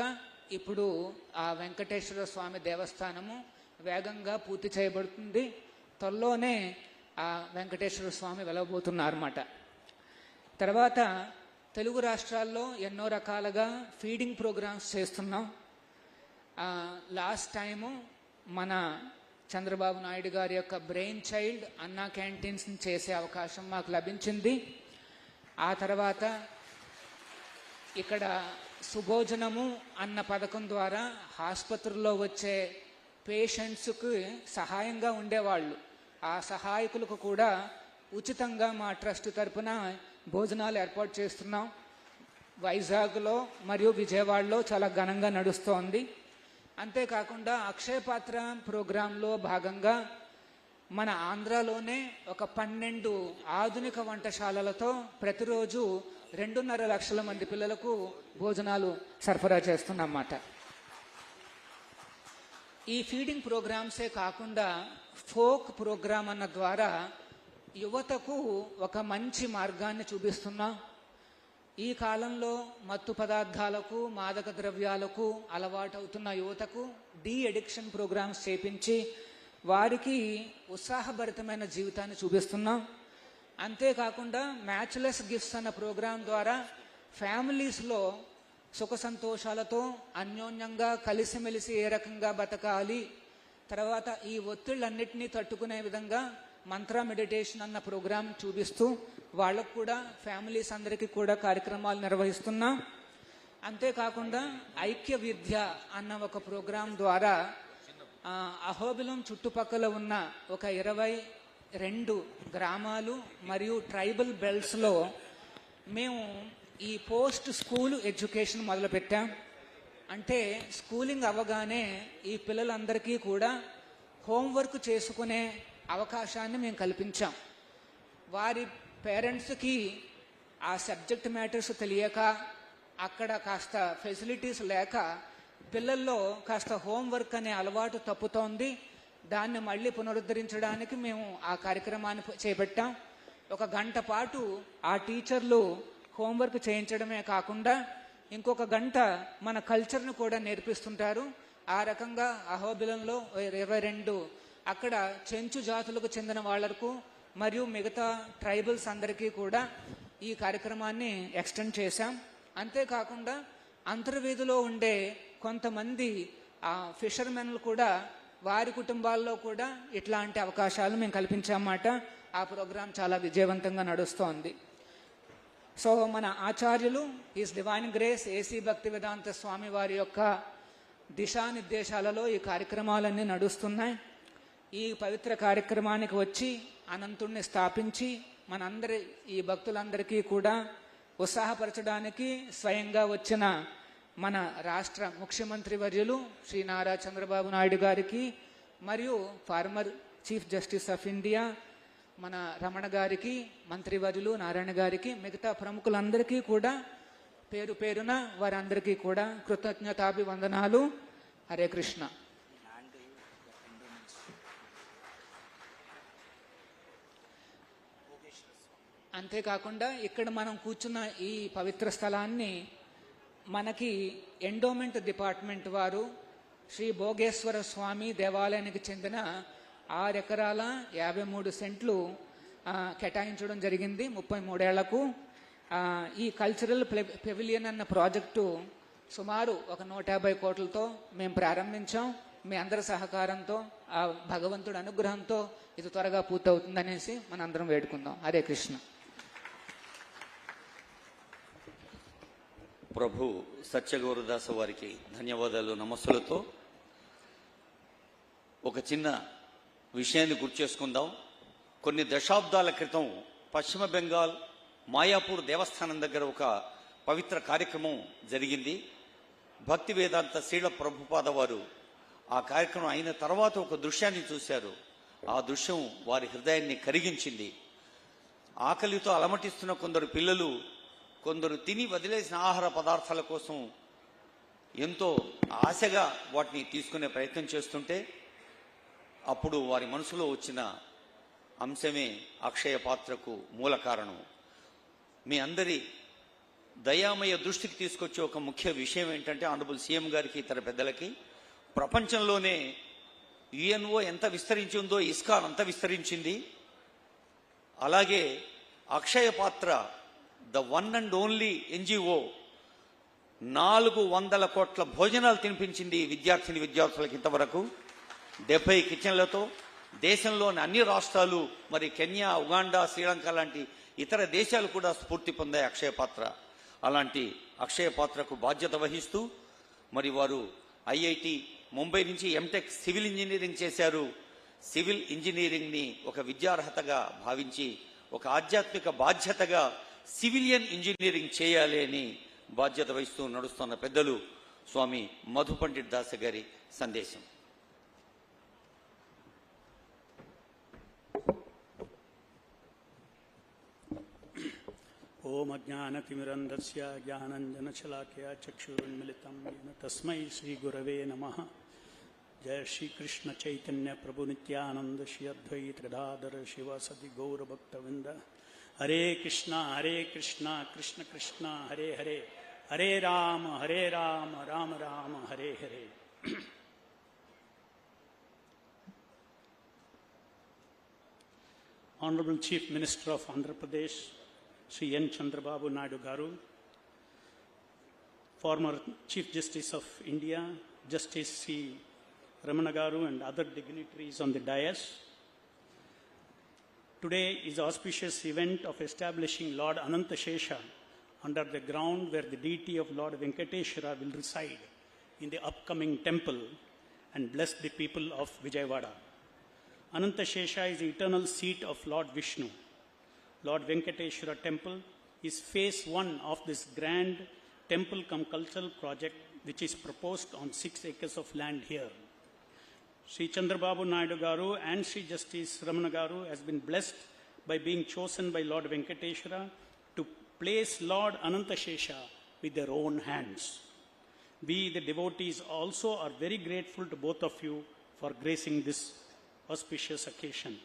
ఇప్పుడు ఆ వెంకటేశ్వర స్వామి దేవస్థానము వేగంగా పూర్తి చేయబడుతుంది. త్వరలోనే ఆ వెంకటేశ్వర స్వామి వెలవబోతున్నారన్నమాట. తర్వాత తెలుగు రాష్ట్రాల్లో ఎన్నో రకాలుగా ఫీడింగ్ ప్రోగ్రామ్స్ చేస్తున్నాం. లాస్ట్ టైము మన చంద్రబాబు నాయుడు గారి యొక్క బ్రెయిన్ చైల్డ్ అన్నా క్యాంటీన్స్ చేసే అవకాశం మాకు లభించింది. ఆ తర్వాత ఇక్కడ సుభోజనము అన్న పథకం ద్వారా ఆసుపత్రుల్లో వచ్చే పేషెంట్స్కి సహాయంగా ఉండేవాళ్ళు. ఆ సహాయకులకు కూడా ఉచితంగా మా ట్రస్ట్ తరపున భోజనాలు ఏర్పాటు చేస్తున్నాం. వైజాగ్లో మరియు విజయవాడలో చాలా ఘనంగా నడుస్తోంది. అంతేకాకుండా అక్షయ పాత్ర ప్రోగ్రాంలో భాగంగా మన ఆంధ్రాలోనే ఒక 12 ఆధునిక వంటశాలలతో ప్రతిరోజు 2.5 లక్షల మంది పిల్లలకు భోజనాలు సరఫరా చేస్తున్నమాట. ఈ ఫీడింగ్ ప్రోగ్రామ్సే కాకుండా ఫోక్ ప్రోగ్రామ్ అన్న ద్వారా యువతకు ఒక మంచి మార్గాన్ని చూపిస్తున్నాం. ఈ కాలంలో మత్తు పదార్థాలకు, మాదక ద్రవ్యాలకు అలవాటవుతున్న యువతకు డీ అడిక్షన్ ప్రోగ్రామ్స్ చేపించి వారికి ఉత్సాహభరితమైన జీవితాన్ని చూపిస్తున్నాం. అంతేకాకుండా మ్యాచ్లెస్ గిఫ్ట్స్ అన్న ప్రోగ్రాం ద్వారా ఫ్యామిలీస్లో సుఖ సంతోషాలతో అన్యోన్యంగా కలిసిమెలిసి ఏ రకంగా బతకాలి, తర్వాత ఈ ఒత్తిళ్ళన్నిటినీ తట్టుకునే విధంగా మంత్ర మెడిటేషన్ అన్న ప్రోగ్రాం చూపిస్తూ వాళ్ళకు కూడా ఫ్యామిలీస్ అందరికీ కూడా కార్యక్రమాలు నిర్వహిస్తున్నాం. అంతేకాకుండా ఐక్య విద్య అన్న ఒక ప్రోగ్రాం ద్వారా అహోబిలం చుట్టుపక్కల ఉన్న ఒక 22 గ్రామాలు మరియు ట్రైబల్ బెల్ట్స్లో మేము ఈ పోస్ట్ స్కూల్ ఎడ్యుకేషన్ మొదలుపెట్టాం. అంటే స్కూలింగ్ అవ్వగానే ఈ పిల్లలందరికీ కూడా హోంవర్క్ చేసుకునే అవకాశాన్ని మేము కల్పించాం. వారి పేరెంట్స్కి ఆ సబ్జెక్ట్ మ్యాటర్స్ తెలియక, అక్కడ కాస్త ఫెసిలిటీస్ లేక పిల్లల్లో కాస్త హోంవర్క్ అనే అలవాటు తప్పుతోంది. దాన్ని మళ్ళీ పునరుద్ధరించడానికి మేము ఆ కార్యక్రమాన్ని చేపట్టాం. 1 గంట పాటు ఆ టీచర్లు హోంవర్క్ చేయించడమే కాకుండా ఇంకొక గంట మన కల్చర్ను కూడా నేర్పిస్తుంటారు. ఆ రకంగా అహోబిలంలో 22 అక్కడ చెంచు జాతులకు చెందిన వాళ్లకు మరియు మిగతా ట్రైబల్స్ అందరికీ కూడా ఈ కార్యక్రమాన్ని ఎక్స్టెండ్ చేశాం. అంతేకాకుండా అంతర్వేదిలో ఉండే కొంతమంది ఫిషర్మెన్లు కూడా వారి కుటుంబాల్లో కూడా ఇట్లాంటి అవకాశాలు మేము కల్పించామన్నమాట. ఆ ప్రోగ్రాం చాలా విజయవంతంగా నడుస్తోంది. సో మన ఆచార్యులు ఈస్ డివైన్ గ్రేస్ ఏసీ భక్తి వేదాంత స్వామి వారి యొక్క దిశానిర్దేశాలలో ఈ కార్యక్రమాలన్నీ నడుస్తున్నాయి. ఈ పవిత్ర కార్యక్రమానికి వచ్చి అనంతుణ్ణి స్థాపించి మనందరి ఈ భక్తులందరికీ కూడా ఉత్సాహపరచడానికి స్వయంగా వచ్చిన మన రాష్ట్ర ముఖ్యమంత్రి వర్యులు శ్రీ నారా చంద్రబాబు నాయుడు గారికి మరియు farmer chief justice of India మన రమణ గారికి, మంత్రివర్యులు నారాయణ గారికి, మిగతా ప్రముఖులందరికీ కూడా పేరు పేరున వారందరికీ కూడా కృతజ్ఞతాభివందనాలు. హరే కృష్ణ. అంతేకాకుండా ఇక్కడ మనం కూర్చున్న ఈ పవిత్ర స్థలాన్ని మనకి ఎండోమెంట్ డిపార్ట్మెంట్ వారు శ్రీ భోగేశ్వర స్వామి దేవాలయానికి చెందిన 6 ఎకరాల 53 సెంట్లు కేటాయించడం జరిగింది 33 ఏళ్లకు. ఈ కల్చరల్ పెవిలియన్ అన్న ప్రాజెక్టు సుమారు 150 కోట్లతో మేము ప్రారంభించాం. మీ అందరి సహకారంతో, ఆ భగవంతుడి అనుగ్రహంతో ఇది త్వరగా పూర్తవుతుందనేసి మనందరం వేడుకుందాం. హరే కృష్ణ. ప్రభు సత్యగౌరదాస వారికి ధన్యవాదాలు, నమస్సులతో ఒక చిన్న విషయాన్ని గుర్తు చేసుకుందాం. కొన్ని దశాబ్దాల క్రితం పశ్చిమ బెంగాల్ మాయాపూర్ దేవస్థానం దగ్గర ఒక పవిత్ర కార్యక్రమం జరిగింది. భక్తి వేదాంత శ్రీల ప్రభుపాద వారు ఆ కార్యక్రమం అయిన తర్వాత ఒక దృశ్యాన్ని చూశారు. ఆ దృశ్యం వారి హృదయాన్ని కరిగించింది. ఆకలితో అలమటిస్తున్న కొందరు పిల్లలు, కొందరు తిని వదిలేసిన ఆహార పదార్థాల కోసం ఎంతో ఆశగా వాటిని తీసుకునే ప్రయత్నం చేస్తుంటే అప్పుడు వారి మనసులో వచ్చిన అంశమే అక్షయ పాత్రకు మూల కారణం. మీ అందరి దయామయ దృష్టికి తీసుకొచ్చే ఒక ముఖ్య విషయం ఏంటంటే, ఆనరబుల్ సీఎం గారికి, ఇతర పెద్దలకి, ప్రపంచంలోనే యుఎన్ఓ ఎంత విస్తరించిందో ఇస్కాన్ అంత విస్తరించింది. అలాగే అక్షయ పాత్ర the one and only NGO 400 కోట్ల భోజనాలు తినిపించింది విద్యార్థులకు ఇంతవరకు 70 కిచెన్లతో. దేశంలోని అన్ని రాష్ట్రాలు, మరి కెన్యా, ఉగాండా, శ్రీలంక లాంటి ఇతర దేశాలు కూడా స్ఫూర్తి పొందాయి అక్షయ పాత్ర. అలాంటి అక్షయ పాత్రకు బాధ్యత వహిస్తూ మరి వారు ఐఐటి ముంబై నుంచి ఎంటెక్ సివిల్ ఇంజనీరింగ్ చేశారు. సివిల్ ఇంజనీరింగ్ని ఒక విద్యార్హతగా భావించి ఒక ఆధ్యాత్మిక బాధ్యతగా సివిలియన్ ఇంజనీరింగ్ చేయాలి అని బాధ్యత వహిస్తూ నడుస్తున్న పెద్దలు స్వామి మధు పండిట్ దాస గారి సందేశం. ओम अज्ञानतिमिरन्धस्य ज्ञानञ्जनशलाकया चक्षुरुन्मिलितं येन तस्मै श्रीगुरवे नमः। जय श्री कृष्ण चैतन्य प्रभु नित्यानंद श्री अद्वैत गदाधर शिवासदि गौरभक्तवृंद। हरे कृष्णा कृष्ण कृष्ण हरे हरे, हरे Ram Ram Ram Hare Hare. Honorable Chief Minister of Andhra Pradesh, Sri N. Chandrababu Naidu Garu, former Chief Justice of India, Justice Sri Ramana Garu and other dignitaries on the dais. Today is the auspicious event of establishing Lord Anantashesha under the ground where the deity of Lord Venkateshwara will reside in the upcoming temple and bless the people of Vijayawada. Anantashesha is the eternal seat of Lord Vishnu. Lord Venkateshwara temple is phase 1 of this grand temple cum cultural project which is proposed on 6 acres of land here. Sri Chandrababu Naidu Garu and Sri Justice Ramana Garu has been blessed by being chosen by Lord Venkateshwara to place Lord Anantashesha with their own hands. We, the devotees, also are very grateful to both of you for gracing this auspicious occasion.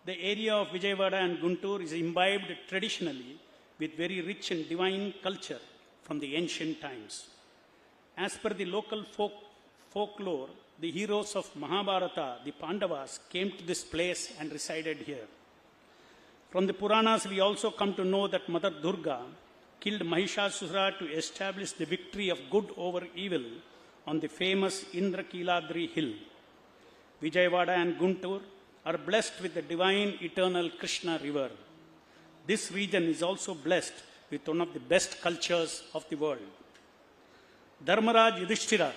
The area of Vijayawada and Guntur is imbibed traditionally with very rich and divine culture from the ancient times. As per the local folklore, the heroes of Mahabharata, the Pandavas, came to this place and resided here. From the Puranas, we also come to know that Mother Durga killed Mahishasura to establish the victory of good over evil on the famous Indrakiladri hill. Vijayawada and Guntur are blessed with the divine eternal Krishna river. This region is also blessed with one of the best cultures of the world. Dharmaraj Yudhishthira,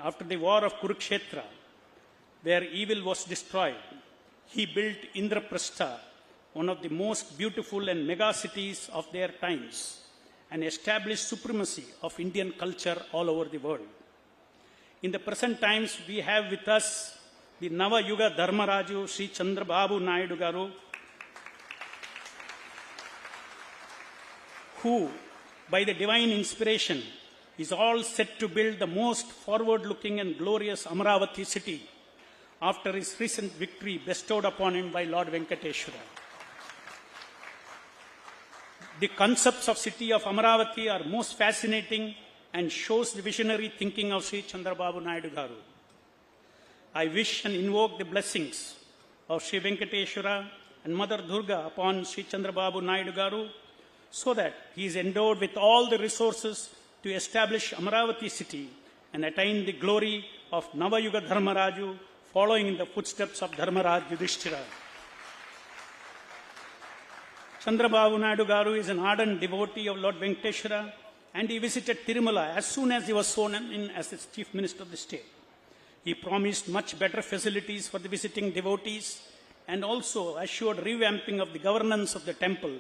after the war of Kurukshetra, where evil was destroyed, he built Indraprastha, one of the most beautiful and mega cities of their times, and established supremacy of Indian culture all over the world. In the present times, we have with us the Nava Yuga Dharmaraju Sri Chandrababu Naidu Garu, who, by the divine inspiration, is all set to build the most forward-looking and glorious Amaravati city after his recent victory bestowed upon him by Lord Venkateshwara. The concepts of city of Amaravati are most fascinating and shows the visionary thinking of Sri Chandrababu Naidu Garu. I wish and invoke the blessings of Sri Venkateshwara and Mother Durga upon Sri Chandrababu Naidu Garu so that he is endowed with all the resources to establish Amaravati city and attain the glory of Navayuga Dharmaraju, following in the footsteps of Dharmaraj Yudhishthira. Chandrababu Naidu Garu is an ardent devotee of Lord Venkateshwara, and he visited Tirumala as soon as he was sworn in as the Chief Minister of the state. He promised much better facilities for the visiting devotees and also assured revamping of the governance of the temple,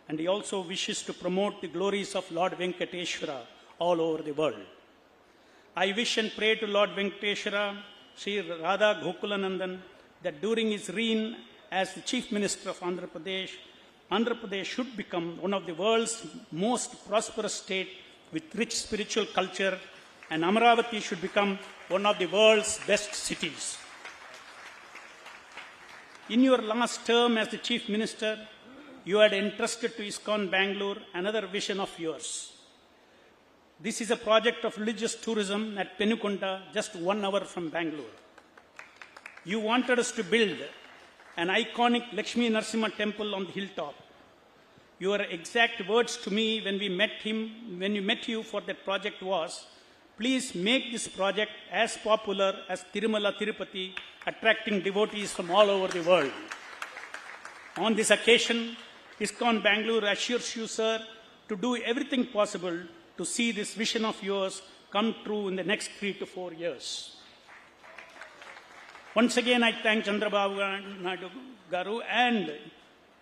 and he also wishes to promote the glories of Lord Venkateshwara all over the world. I wish and pray to Lord Venkateshwara, Sri Radha Gokulanandan, that during his reign as the Chief Minister of Andhra Pradesh should become one of the world's most prosperous state with rich spiritual culture, and Amaravati should become one of the world's best cities. In your last term as the Chief Minister, you had entrusted to ISKCON Bangalore another vision of yours. This is a project of religious tourism at Penukonda, just 1 hour from Bangalore. You wanted us to build an iconic Lakshmi Narasimha temple on the hilltop. Your exact words to me when we met you for that project was, please make this project as popular as Tirumala Tirupati, attracting devotees from all over the world. On this occasion, ISKCON Bangalore assures you, sir, to do everything possible to see this vision of yours come true in the next 3 to 4 years. Once again, I thank Chandrababu Naidu Garu and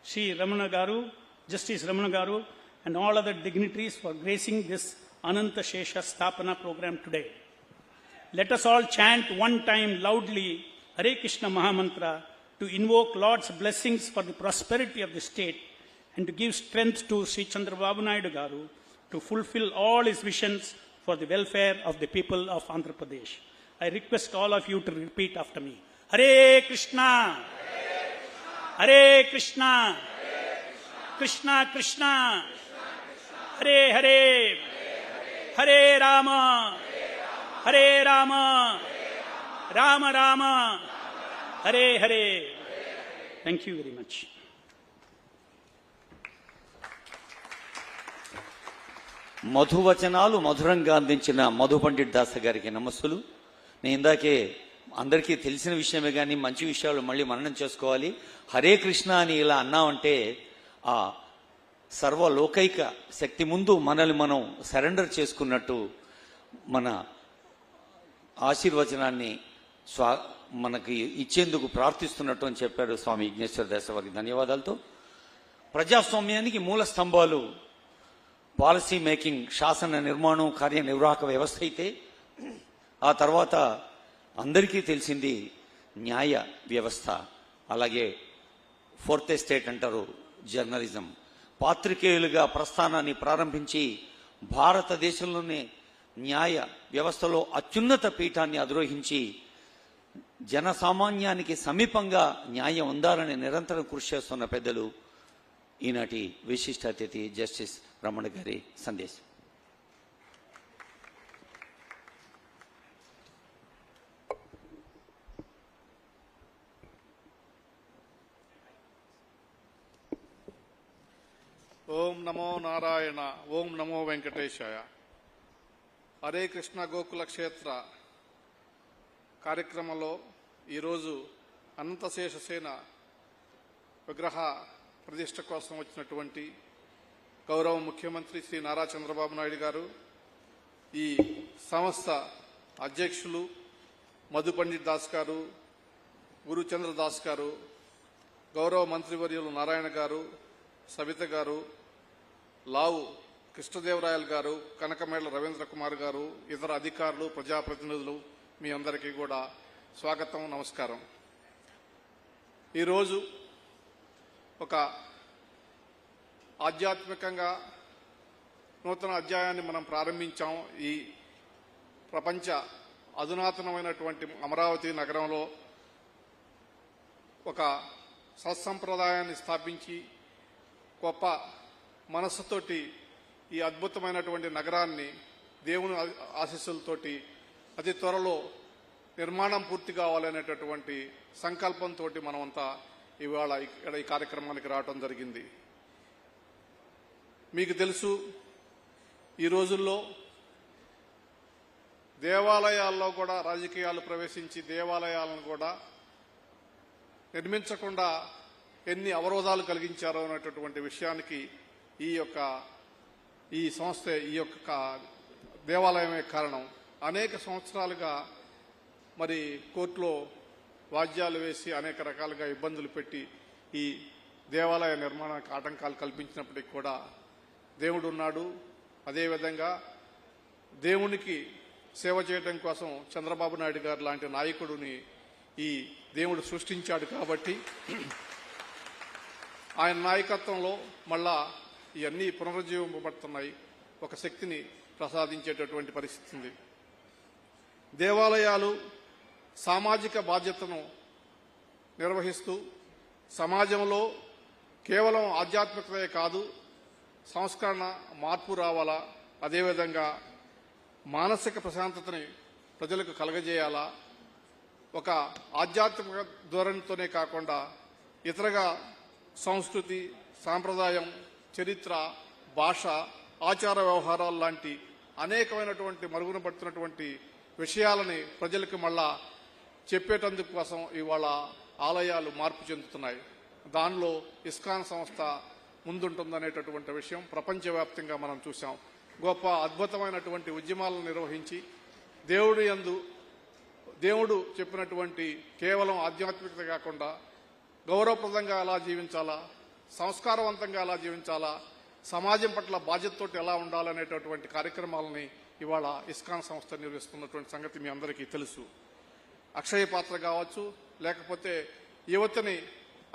Sri Ramana Garu, Justice Ramana Garu, and all other dignitaries for gracing this Anantashesha Sthapana program today. Let us all chant one time loudly Hare Krishna Mahamantra to invoke Lord's blessings for the prosperity of the state and to give strength to Sri Chandrababu Naidu Garu to fulfill all his visions for the welfare of the people of Andhra Pradesh. I request all of you to repeat after me. Hare Krishna, Hare Krishna, Krishna Krishna, Hare Hare, Hare Rama, Hare Rama, Rama Rama, Hare Hare. Thank you very much. మధువచనాలు మధురంగా అందించిన మధు పండిట్ దాస్ గారికి నమస్సులు. నేను ఇందాకే అందరికీ తెలిసిన విషయమే కానీ మంచి విషయాలు మళ్ళీ మననం చేసుకోవాలి. హరే కృష్ణ అని ఇలా అన్నామంటే ఆ సర్వలోకైక శక్తి ముందు మనల్ని మనం సరెండర్ చేసుకున్నట్టు, మన ఆశీర్వచనాన్ని మనకి ఇచ్చేందుకు ప్రార్థిస్తున్నట్టు అని చెప్పారు స్వామి విఘ్నేశ్వర దాస్ వారికి ధన్యవాదాలతో. ప్రజాస్వామ్యానికి మూల స్తంభాలు పాలసీ మేకింగ్, శాసన నిర్మాణం, కార్యనిర్వాహక వ్యవస్థ అయితే ఆ తర్వాత అందరికీ తెలిసింది న్యాయ వ్యవస్థ, అలాగే ఫోర్త్ ఎస్టేట్ అంటారు జర్నలిజం. పాత్రికేయులుగా ప్రస్థానాన్ని ప్రారంభించి భారతదేశంలోనే న్యాయ వ్యవస్థలో అత్యున్నత పీఠాన్ని అధిరోహించి జనసామాన్యానికి సమీపంగా న్యాయం ఉండాలని నిరంతరం కృషి చేస్తున్న పెద్దలు ఈనాటి విశిష్ట అతిథి జస్టిస్ రమణ గారి సందేశం. ఓం నమో నారాయణ, ఓం నమో వెంకటేశాయ. హరే కృష్ణ గోకుల క్షేత్ర కార్యక్రమంలో ఈరోజు అనంతశేషసేన విగ్రహ ప్రతిష్ట కోసం వచ్చినటువంటి గౌరవ ముఖ్యమంత్రి శ్రీ నారా చంద్రబాబు నాయుడు గారు, ఈ సంస్థ అధ్యక్షులు మధు పండిట్ దాస్ గారు, గురుచంద్ర దాస్ గారు, గౌరవ మంత్రివర్యులు నారాయణ గారు, సవిత గారు, లావు కృష్ణదేవరాయలు గారు, కనకమేళ్ల రవీంద్ర కుమార్ గారు, ఇతర అధికారులు, ప్రజాప్రతినిధులు, మీ అందరికీ కూడా స్వాగతం, నమస్కారం. ఈరోజు ఒక ఆధ్యాత్మికంగా నూతన అధ్యాయాన్ని మనం ప్రారంభించాం. ఈ ప్రపంచ అధునాతనమైనటువంటి అమరావతి నగరంలో ఒక సత్సంప్రదాయాన్ని స్థాపించి గొప్ప మనస్సుతోటి ఈ అద్భుతమైనటువంటి నగరాన్ని దేవుని ఆశీస్సులతోటి అతి త్వరలో నిర్మాణం పూర్తి కావాలనేటటువంటి సంకల్పంతో మనమంతా ఇవాళ ఇక్కడ ఈ కార్యక్రమానికి రావడం జరిగింది. మీకు తెలుసు, ఈ రోజుల్లో దేవాలయాల్లో కూడా రాజకీయాలు ప్రవేశించి దేవాలయాలను కూడా నిర్మించకుండా ఎన్ని అవరోధాలు కలిగించారో అనేటటువంటి విషయానికి ఈ సంస్థ, ఈ యొక్క దేవాలయమే కారణం. అనేక సంవత్సరాలుగా మరి కోర్టులో వాద్యాలు వేసి అనేక రకాలుగా ఇబ్బందులు పెట్టి ఈ దేవాలయ నిర్మాణానికి ఆటంకాలు కల్పించినప్పటికీ కూడా దేవుడు ఉన్నాడు. అదేవిధంగా దేవునికి సేవ చేయడం కోసం చంద్రబాబు నాయుడు గారు లాంటి నాయకుడిని ఈ దేవుడు సృష్టించాడు. కాబట్టి ఆయన నాయకత్వంలో మళ్ళా ఇవన్నీ పునరుజ్జీవింపబడుతున్నాయి, ఒక శక్తిని ప్రసాదించేటటువంటి పరిస్థితి ఉంది. దేవాలయాలు సామాజిక బాధ్యతను నిర్వహిస్తూ సమాజంలో కేవలం ఆధ్యాత్మికతే కాదు, సంస్కరణ, మార్పు రావాలా, అదేవిధంగా మానసిక ప్రశాంతతని ప్రజలకు కలగజేయాలా, ఒక ఆధ్యాత్మిక ధోరణితోనే కాకుండా ఇతరగా సంస్కృతి, సాంప్రదాయం, చరిత్ర, భాష, ఆచార వ్యవహారాలు లాంటి అనేకమైనటువంటి మరుగున పడుతున్నటువంటి విషయాలని ప్రజలకు మళ్ళా చెప్పేటందుకు కోసం ఇవాళ ఆలయాలు మార్పు చెందుతున్నాయి. దానిలో ఇస్కాన్ సంస్థ ముందుంటుందనేటటువంటి విషయం ప్రపంచవ్యాప్తంగా మనం చూసాం. గొప్ప అద్భుతమైనటువంటి ఉద్యమాలను నిర్వహించి దేవుడు చెప్పినటువంటి కేవలం ఆధ్యాత్మికత కాకుండా గౌరవప్రదంగా ఎలా జీవించాలా, సంస్కారవంతంగా ఎలా జీవించాలా, సమాజం పట్ల బాధ్యతతోటి ఎలా ఉండాలనేటటువంటి కార్యక్రమాలని ఇవాళ ఇస్కాన్ సంస్థ నిర్వహిస్తున్నటువంటి సంగతి మీ అందరికీ తెలుసు. అక్షయ పాత్ర కావచ్చు, లేకపోతే యువతని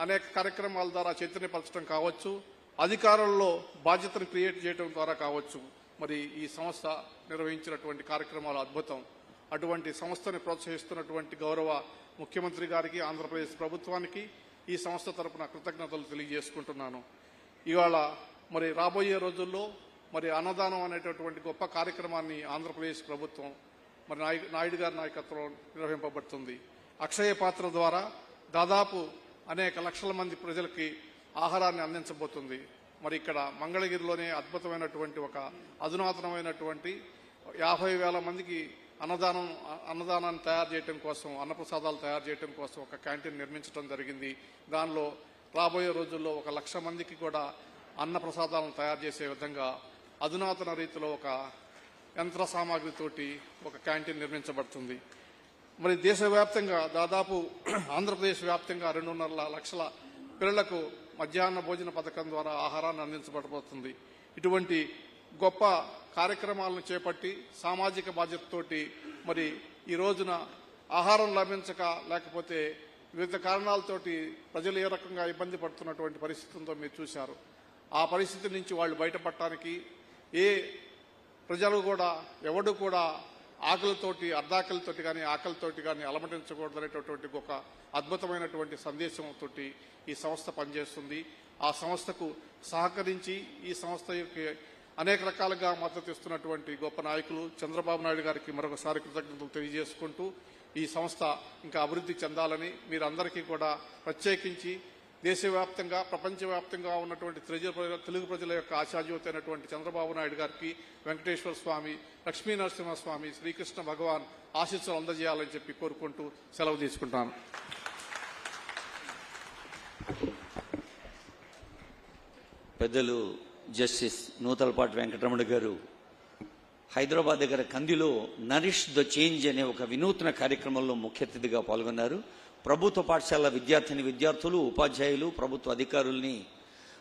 అనేక కార్యక్రమాల ద్వారా చైతన్యపరచడం కావచ్చు, అధికారుల్లో బాధ్యతను క్రియేట్ చేయడం ద్వారా కావచ్చు, మరి ఈ సంస్థ నిర్వహించినటువంటి కార్యక్రమాలు అద్భుతం. అటువంటి సంస్థని ప్రోత్సహిస్తున్నటువంటి గౌరవ ముఖ్యమంత్రి గారికి, ఆంధ్రప్రదేశ్ ప్రభుత్వానికి ఈ సంస్థ తరపున కృతజ్ఞతలు తెలియజేసుకుంటున్నాను. ఇవాళ మరి రాబోయే రోజుల్లో మరి అన్నదానం అనేటటువంటి గొప్ప కార్యక్రమాన్ని ఆంధ్రప్రదేశ్ ప్రభుత్వం మరి నాయుడు గారి నాయకత్వంలో నిర్వహింపబడుతుంది. అక్షయ పాత్ర ద్వారా దాదాపు అనేక లక్షల మంది ప్రజలకి ఆహారాన్ని అందించబోతుంది. మరి ఇక్కడ మంగళగిరిలోనే అద్భుతమైనటువంటి ఒక అధునాతనమైనటువంటి 50,000 మందికి అన్నదానాన్ని తయారు చేయడం కోసం, అన్నప్రసాదాలు తయారు చేయడం కోసం ఒక క్యాంటీన్ నిర్మించడం జరిగింది. దానిలో రాబోయే రోజుల్లో 1,00,000 మందికి కూడా అన్నప్రసాదాలను తయారు చేసే విధంగా అధునాతన రీతిలో ఒక యంత్ర సామాగ్రితోటి ఒక క్యాంటీన్ నిర్మించబడుతుంది. మరి దేశవ్యాప్తంగా దాదాపు ఆంధ్రప్రదేశ్ వ్యాప్తంగా 2.5 లక్షల పిల్లలకు మధ్యాహ్న భోజన పథకం ద్వారా ఆహారాన్ని అందించబడబోతుంది. ఇటువంటి గొప్ప కార్యక్రమాలను చేపట్టి సామాజిక బాధ్యతతోటి మరి ఈ రోజున ఆహారం లభించక లేకపోతే వివిధ కారణాలతోటి ప్రజలు ఏ రకంగా ఇబ్బంది పడుతున్నటువంటి పరిస్థితులతో మీరు చూశారు. ఆ పరిస్థితి నుంచి వాళ్ళు బయటపడటానికి ఏ ప్రజలు కూడా ఎవడు కూడా ఆకలితోటి అర్ధాకలితోటి కానీ ఆకలితోటి కానీ అలమటించకూడదు అనేటటువంటి ఒక అద్భుతమైనటువంటి సందేశంతో ఈ సంస్థ పనిచేస్తుంది. ఆ సంస్థకు సహకరించి ఈ సంస్థకి అనేక రకాలుగా మద్దతు ఇస్తున్నటువంటి గొప్ప నాయకులు చంద్రబాబు నాయుడు గారికి మరొకసారి కృతజ్ఞతలు తెలియజేసుకుంటూ ఈ సంస్థ ఇంకా అభివృద్ధి చెందాలని మీరందరికీ కూడా ప్రత్యేకించి దేశవ్యాప్తంగా ప్రపంచవ్యాప్తంగా ఉన్నటువంటి తెలుగు ప్రజల యొక్క ఆశాజ్యోతి అయినటువంటి చంద్రబాబు నాయుడు గారికి, వెంకటేశ్వర స్వామి, లక్ష్మీ నరసింహస్వామి, శ్రీకృష్ణ భగవాన్ ఆశీస్సులు అందజేయాలని చెప్పి కోరుకుంటూ సెలవు తీసుకుంటాను. పెద్దలు జస్టిస్ నూతలపాటి వెంకటరమణ గారు హైదరాబాద్ దగ్గర కందిలో నరిష్ ద చేంజ్ అనే ఒక వినూత్న కార్యక్రమంలో ముఖ్య అతిథిగా పాల్గొన్నారు. ప్రభుత్వ పాఠశాల విద్యార్థులు, ఉపాధ్యాయులు, ప్రభుత్వ అధికారుల్ని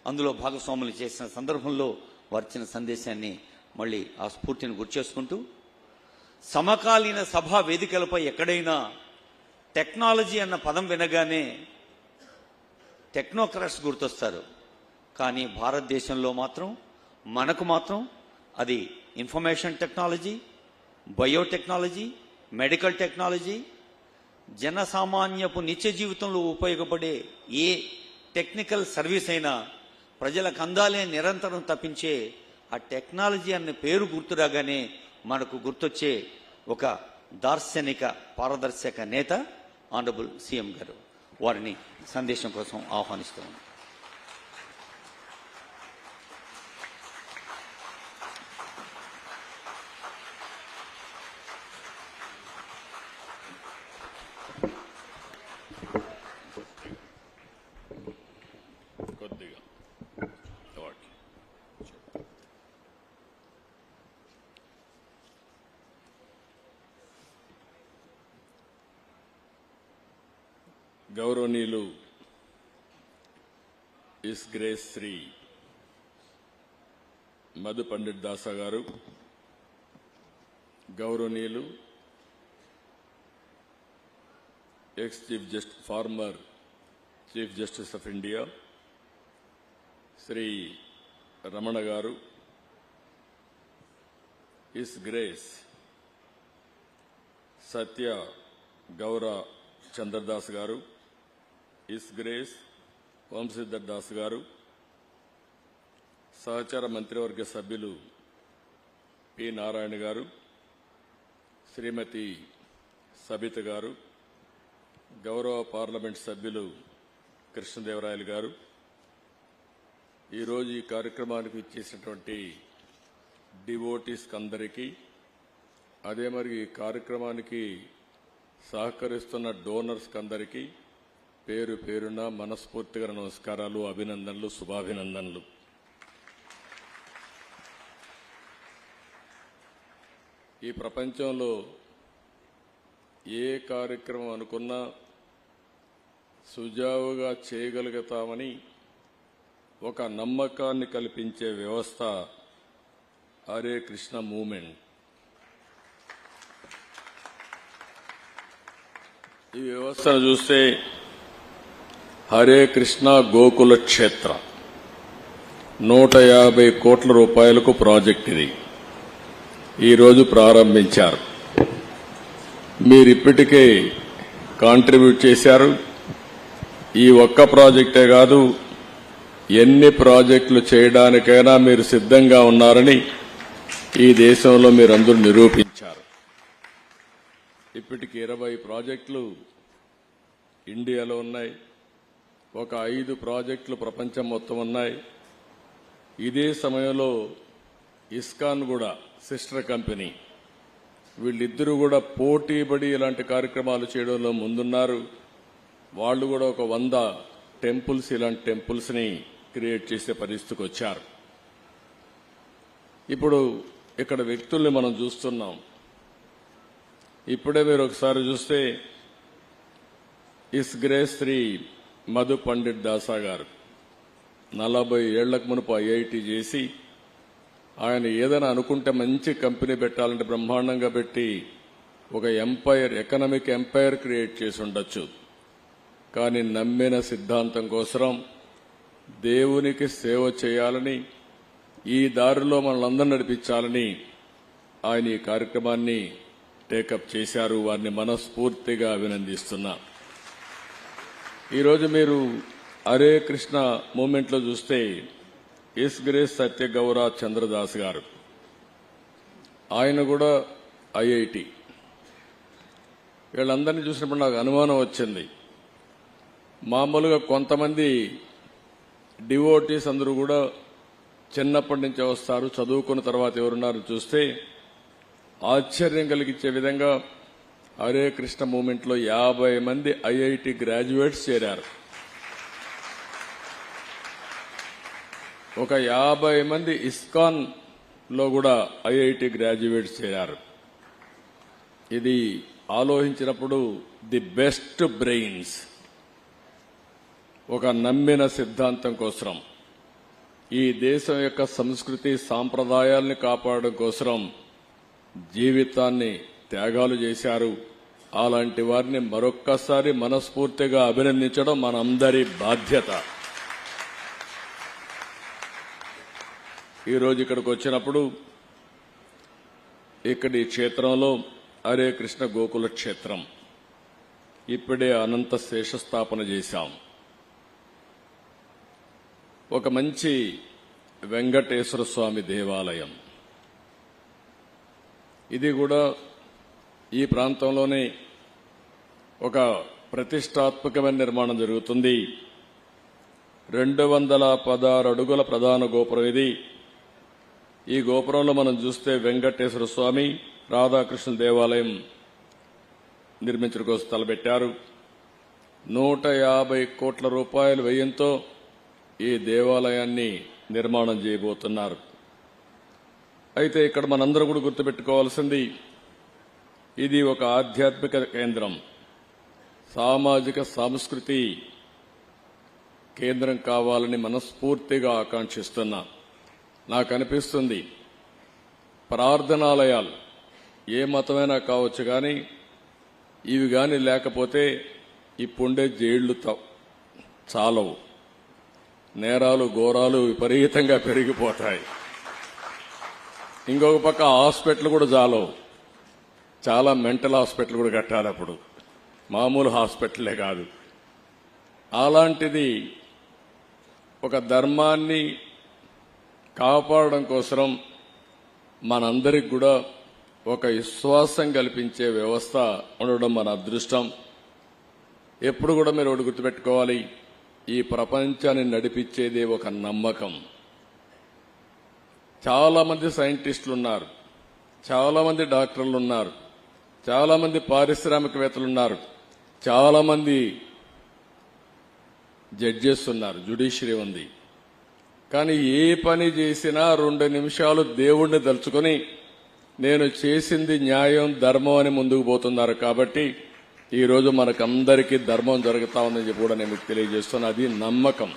అందులో భాగస్వాములు చేసిన సందర్భంలో వారిచ్చిన సందేశాన్ని మళ్ళీ ఆ స్ఫూర్తిని గుర్చేసుకుంటూ, సమకాలీన సభా వేదికలపై ఎక్కడైనా టెక్నాలజీ అన్న పదం వినగానే టెక్నోక్రాట్స్ గుర్తొస్తారు. కానీ భారతదేశంలో మాత్రం మనకు మాత్రం అది information technology, biotechnology, medical technology, జనసామాన్యపు నిత్య జీవితంలో ఉపయోగపడే ఏ టెక్నికల్ సర్వీస్ అయినా ప్రజలకు అందాలే నిరంతరం తప్పించే ఆ టెక్నాలజీ అనే పేరు గుర్తురాగానే మనకు గుర్తొచ్చే ఒక దార్శనిక పారదర్శక నేత ఆనరబుల్ సీఎం గారు. వారిని సందేశం కోసం ఆహ్వానిస్తున్నాను. గౌరవనీయులు ఇస్ గ్రేస్ శ్రీ మధు పండిట్ దాసా గారు, గౌరవనీయులు former chief justice of India Shri Ramana garu, his grace సత్య గౌర చంద్రదాస్ గారు, ఇస్ గ్రేస్ వంశీధర్ దాస్ గారు, సహచార మంత్రివర్గ సభ్యులు పి నారాయణ గారు, శ్రీమతి సబిత గారు, గౌరవ పార్లమెంట్ సభ్యులు కృష్ణదేవరాయలు గారు, ఈరోజు ఈ కార్యక్రమానికి ఇచ్చేసినటువంటి డివోటీస్ అందరికీ, అదే మరి ఈ కార్యక్రమానికి సహకరిస్తున్న డోనర్స్ అందరికీ పేరు పేరున మనస్ఫూర్తిగా నమస్కారాలు, అభినందనలు, శుభాభినందనలు. ఈ ప్రపంచంలో ఏ కార్యక్రమం అనుకున్నా సుజావుగా చేయగలుగుతామని ఒక నమ్మకాన్ని కల్పించే వ్యవస్థ హరే కృష్ణ మూవ్మెంట్. ఈ వ్యవస్థను చూస్తే హరే కృష్ణ గోకుల క్షేత్ర 150 కోట్ల రూపాయలకు ప్రాజెక్ట్ ఇది ఈరోజు ప్రారంభించారు. మీరు ఇప్పటికే కాంట్రిబ్యూట్ చేశారు. ఈ ఒక్క ప్రాజెక్టే కాదు, ఎన్ని ప్రాజెక్టులు చేయడానికైనా మీరు సిద్ధంగా ఉన్నారని ఈ దేశంలో మీరందరూ నిరూపించారు. ఇప్పటికి 20 ప్రాజెక్టులు ఇండియాలో ఉన్నాయి. ఒక 5 ప్రాజెక్టులు ప్రపంచం మొత్తం ఉన్నాయి. ఇదే సమయంలో ఇస్కాన్ కూడా సిస్టర్ కంపెనీ, వీళ్ళిద్దరూ కూడా పోటీపడి ఇలాంటి కార్యక్రమాలు చేయడంలో ముందున్నారు. వాళ్ళు కూడా ఒక 100 టెంపుల్స్, ఇలాంటి టెంపుల్స్ ని క్రియేట్ చేసే పరిస్థితికి వచ్చారు. ఇప్పుడు ఇక్కడ వ్యక్తుల్ని మనం చూస్తున్నాం. ఇప్పుడే మీరు ఒకసారి చూస్తే ఇస్ గ్రేస్ శ్రీ మధు పండిట్ దాసా గారు 40 ఏళ్లకు మునుపు ఐఐటి చేసి, ఆయన ఏదైనా అనుకుంటే మంచి కంపెనీ పెట్టాలంటే బ్రహ్మాండంగా పెట్టి ఒక ఎంపైర్, ఎకనామిక్ ఎంపైర్ క్రియేట్ చేసి ఉండొచ్చు. కానీ నమ్మిన సిద్ధాంతం కోసం దేవునికి సేవ చేయాలని, ఈ దారిలో మనల్ని నడిపించాలని ఆయన ఈ కార్యక్రమాన్ని టేకప్ చేశారు. వారిని మనస్ఫూర్తిగా అభినందిస్తున్నా. ఈరోజు మీరు హరే కృష్ణ మూమెంట్లో చూస్తే ఎస్ గ్రేస్ సత్యగౌర చంద్రదాస్ గారు, ఆయన కూడా ఐఐటి. వీళ్ళందరినీ చూసినప్పుడు నాకు అనుమానం వచ్చింది. మామూలుగా కొంతమంది డివోటీస్ అందరూ కూడా చిన్నప్పటి నుంచే వస్తారు, చదువుకున్న తర్వాత ఎవరున్నారు చూస్తే ఆశ్చర్యం కలిగించే విధంగా హరే కృష్ణ మూమెంట్లో 50 మంది ఐఐటి గ్రాడ్యుయేట్స్ చేరారు. ఒక 50 మంది ఇస్కాన్ లో కూడా ఐఐటి గ్రాడ్యుయేట్స్ చేరారు. ఇది ఆలోచించినప్పుడు ది బెస్ట్ బ్రెయిన్స్ ఒక నమ్మిన సిద్ధాంతం కోసం, ఈ దేశం యొక్క సంస్కృతి సాంప్రదాయాల్ని కాపాడడం కోసం జీవితాన్ని త్యాగాలు చేశారు. అలాంటి వారిని మరొక్కసారి మనస్ఫూర్తిగా అభినందించడం మనందరి బాధ్యత. ఈరోజు ఇక్కడికి వచ్చినప్పుడు ఇక్కడి క్షేత్రంలో హరే కృష్ణ గోకుల క్షేత్రం ఇప్పుడే అనంత శేషస్థాపన చేశాం. ఒక మంచి వెంకటేశ్వర స్వామి దేవాలయం, ఇది కూడా ఈ ప్రాంతంలోనే ఒక ప్రతిష్టాత్మకమైన నిర్మాణం జరుగుతుంది. 216 అడుగుల ప్రధాన గోపురం ఇది. ఈ గోపురంలో మనం చూస్తే వెంకటేశ్వర స్వామి, రాధాకృష్ణ దేవాలయం నిర్మించడం కోసం తలపెట్టారు. 150 కోట్ల రూపాయల వ్యయంతో ఈ దేవాలయాన్ని నిర్మాణం చేయబోతున్నారు. అయితే ఇక్కడ మనందరం కూడా గుర్తుపెట్టుకోవాల్సింది, ఇది ఒక ఆధ్యాత్మిక కేంద్రం, సామాజిక సాంస్కృతి కేంద్రం కావాలని మనస్ఫూర్తిగా ఆకాంక్షిస్తున్నా. నాకు అనిపిస్తుంది ప్రార్థనాలయాలు ఏ మతమైనా కావచ్చు, కానీ ఇవి కానీ లేకపోతే ఇప్పుండే జైళ్లు చాలవు, నేరాలు ఘోరాలు విపరీతంగా పెరిగిపోతాయి. ఇంకొక పక్క హాస్పిటల్ కూడా చాలవు, చాలా మెంటల్ హాస్పిటల్ కూడా కట్టాలి అప్పుడు, మామూలు హాస్పిటలే కాదు. అలాంటిది ఒక ధర్మాన్ని కాపాడడం కోసం మనందరికి కూడా ఒక విశ్వాసం కల్పించే వ్యవస్థ ఉండడం మన అదృష్టం. ఎప్పుడు కూడా మీరు ఒకటి గుర్తుపెట్టుకోవాలి, ఈ ప్రపంచాన్ని నడిపించేది ఒక నమ్మకం. చాలా మంది సైంటిస్టులు ఉన్నారు, చాలా మంది డాక్టర్లు ఉన్నారు, చాలా మంది పారిశ్రామికవేత్తలు ఉన్నారు, చాలా మంది జడ్జెస్ ఉన్నారు, జ్యుడిషియరీ ఉంది. కానీ ఏ పని చేసినా 2 నిమిషాలు దేవుణ్ణి తలుచుకొని నేను చేసింది న్యాయం ధర్మం అని ముందుకు పోతున్నారు. కాబట్టి ఈ రోజు మనకందరికీ ధర్మం జరుగుతా ఉందని చెప్పి కూడా నేను మీకు తెలియజేస్తున్నా. అది నమ్మకం.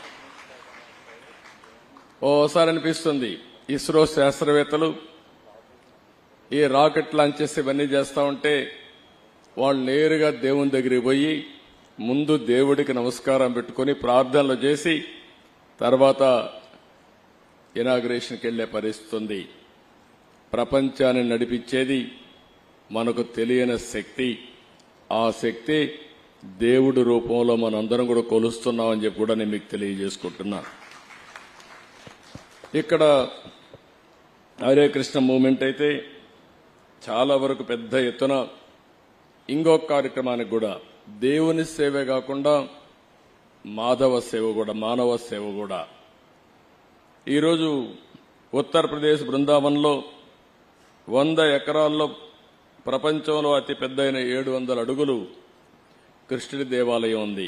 ఓసారి అనిపిస్తుంది, ఇస్రో శాస్త్రవేత్తలు ఈ రాకెట్ లాంచెస్ ఇవన్నీ చేస్తా ఉంటే వాళ్ళు నేరుగా దేవుని దగ్గరికి పోయి ముందు దేవుడికి నమస్కారం పెట్టుకుని ప్రార్థనలు చేసి తర్వాత ఇనాగ్రేషన్కి వెళ్లే పరిస్థితి ఉంది. ప్రపంచాన్ని నడిపించేది మనకు తెలియని శక్తి. ఆ శక్తి దేవుడి రూపంలో మనందరం కూడా కొలుస్తున్నామని చెప్పి కూడా నేను మీకు తెలియజేసుకుంటున్నా. ఇక్కడ హరే కృష్ణ మూవ్మెంట్ అయితే చాలా వరకు పెద్ద ఎత్తున ఇంకొక కార్యక్రమానికి కూడా దేవుని సేవే కాకుండా మాధవ సేవ కూడా, మానవ సేవ కూడా. ఈరోజు ఉత్తరప్రదేశ్ బృందావన్లో 100 ఎకరాల్లో ప్రపంచంలో అతి పెద్దయిన 700 అడుగులు కృష్ణుడి దేవాలయం ఉంది.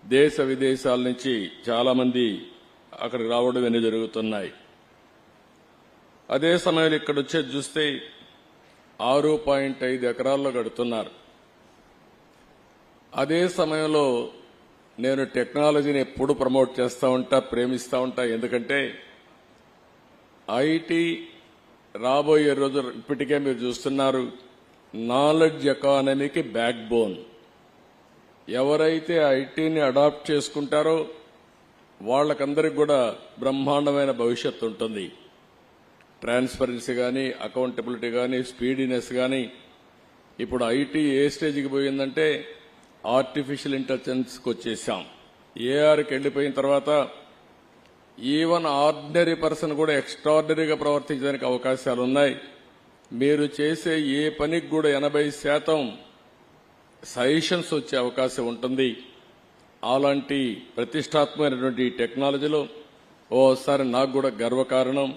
దేశ విదేశాల నుంచి చాలా మంది అక్కడికి రావడం అన్ని జరుగుతున్నాయి. అదే సమయంలో ఇక్కడ వచ్చేది చూస్తే 6.5 ఎకరాల్లో కడుతున్నారు. అదే సమయంలో నేను టెక్నాలజీని ఎప్పుడు ప్రమోట్ చేస్తూ ఉంటా, ప్రేమిస్తూ ఉంటా. ఎందుకంటే ఐటీ రాబోయే రోజు ఇప్పటికే మీరు చూస్తున్నారు, నాలెడ్జ్ ఎకానమీకి బ్యాక్ బోన్. ఎవరైతే ఐటీని అడాప్ట్ చేసుకుంటారో వాళ్ళకందరికి కూడా బ్రహ్మాండమైన భవిష్యత్తు ఉంటుంది. ట్రాన్స్పరెన్సీ కానీ, అకౌంటబిలిటీ కానీ, స్పీడీనెస్ కానీ. ఇప్పుడు ఐటీ ఏ స్టేజ్కి పోయిందంటే ఆర్టిఫిషియల్ ఇంటెలిజెన్స్కి వచ్చేసాం. ఏఆర్కి వెళ్ళిపోయిన తర్వాత ఈవెన్ ఆర్డినరీ పర్సన్ కూడా ఎక్స్ట్రాడినరీగా ప్రవర్తించడానికి అవకాశాలు ఉన్నాయి. మీరు చేసే ఏ పనికి కూడా 80% సజెషన్స్ వచ్చే అవకాశం ఉంటుంది. అలాంటి ప్రతిష్టాత్మకమైనటువంటి టెక్నాలజీలో ఓసారి నాకు కూడా గర్వకారణం.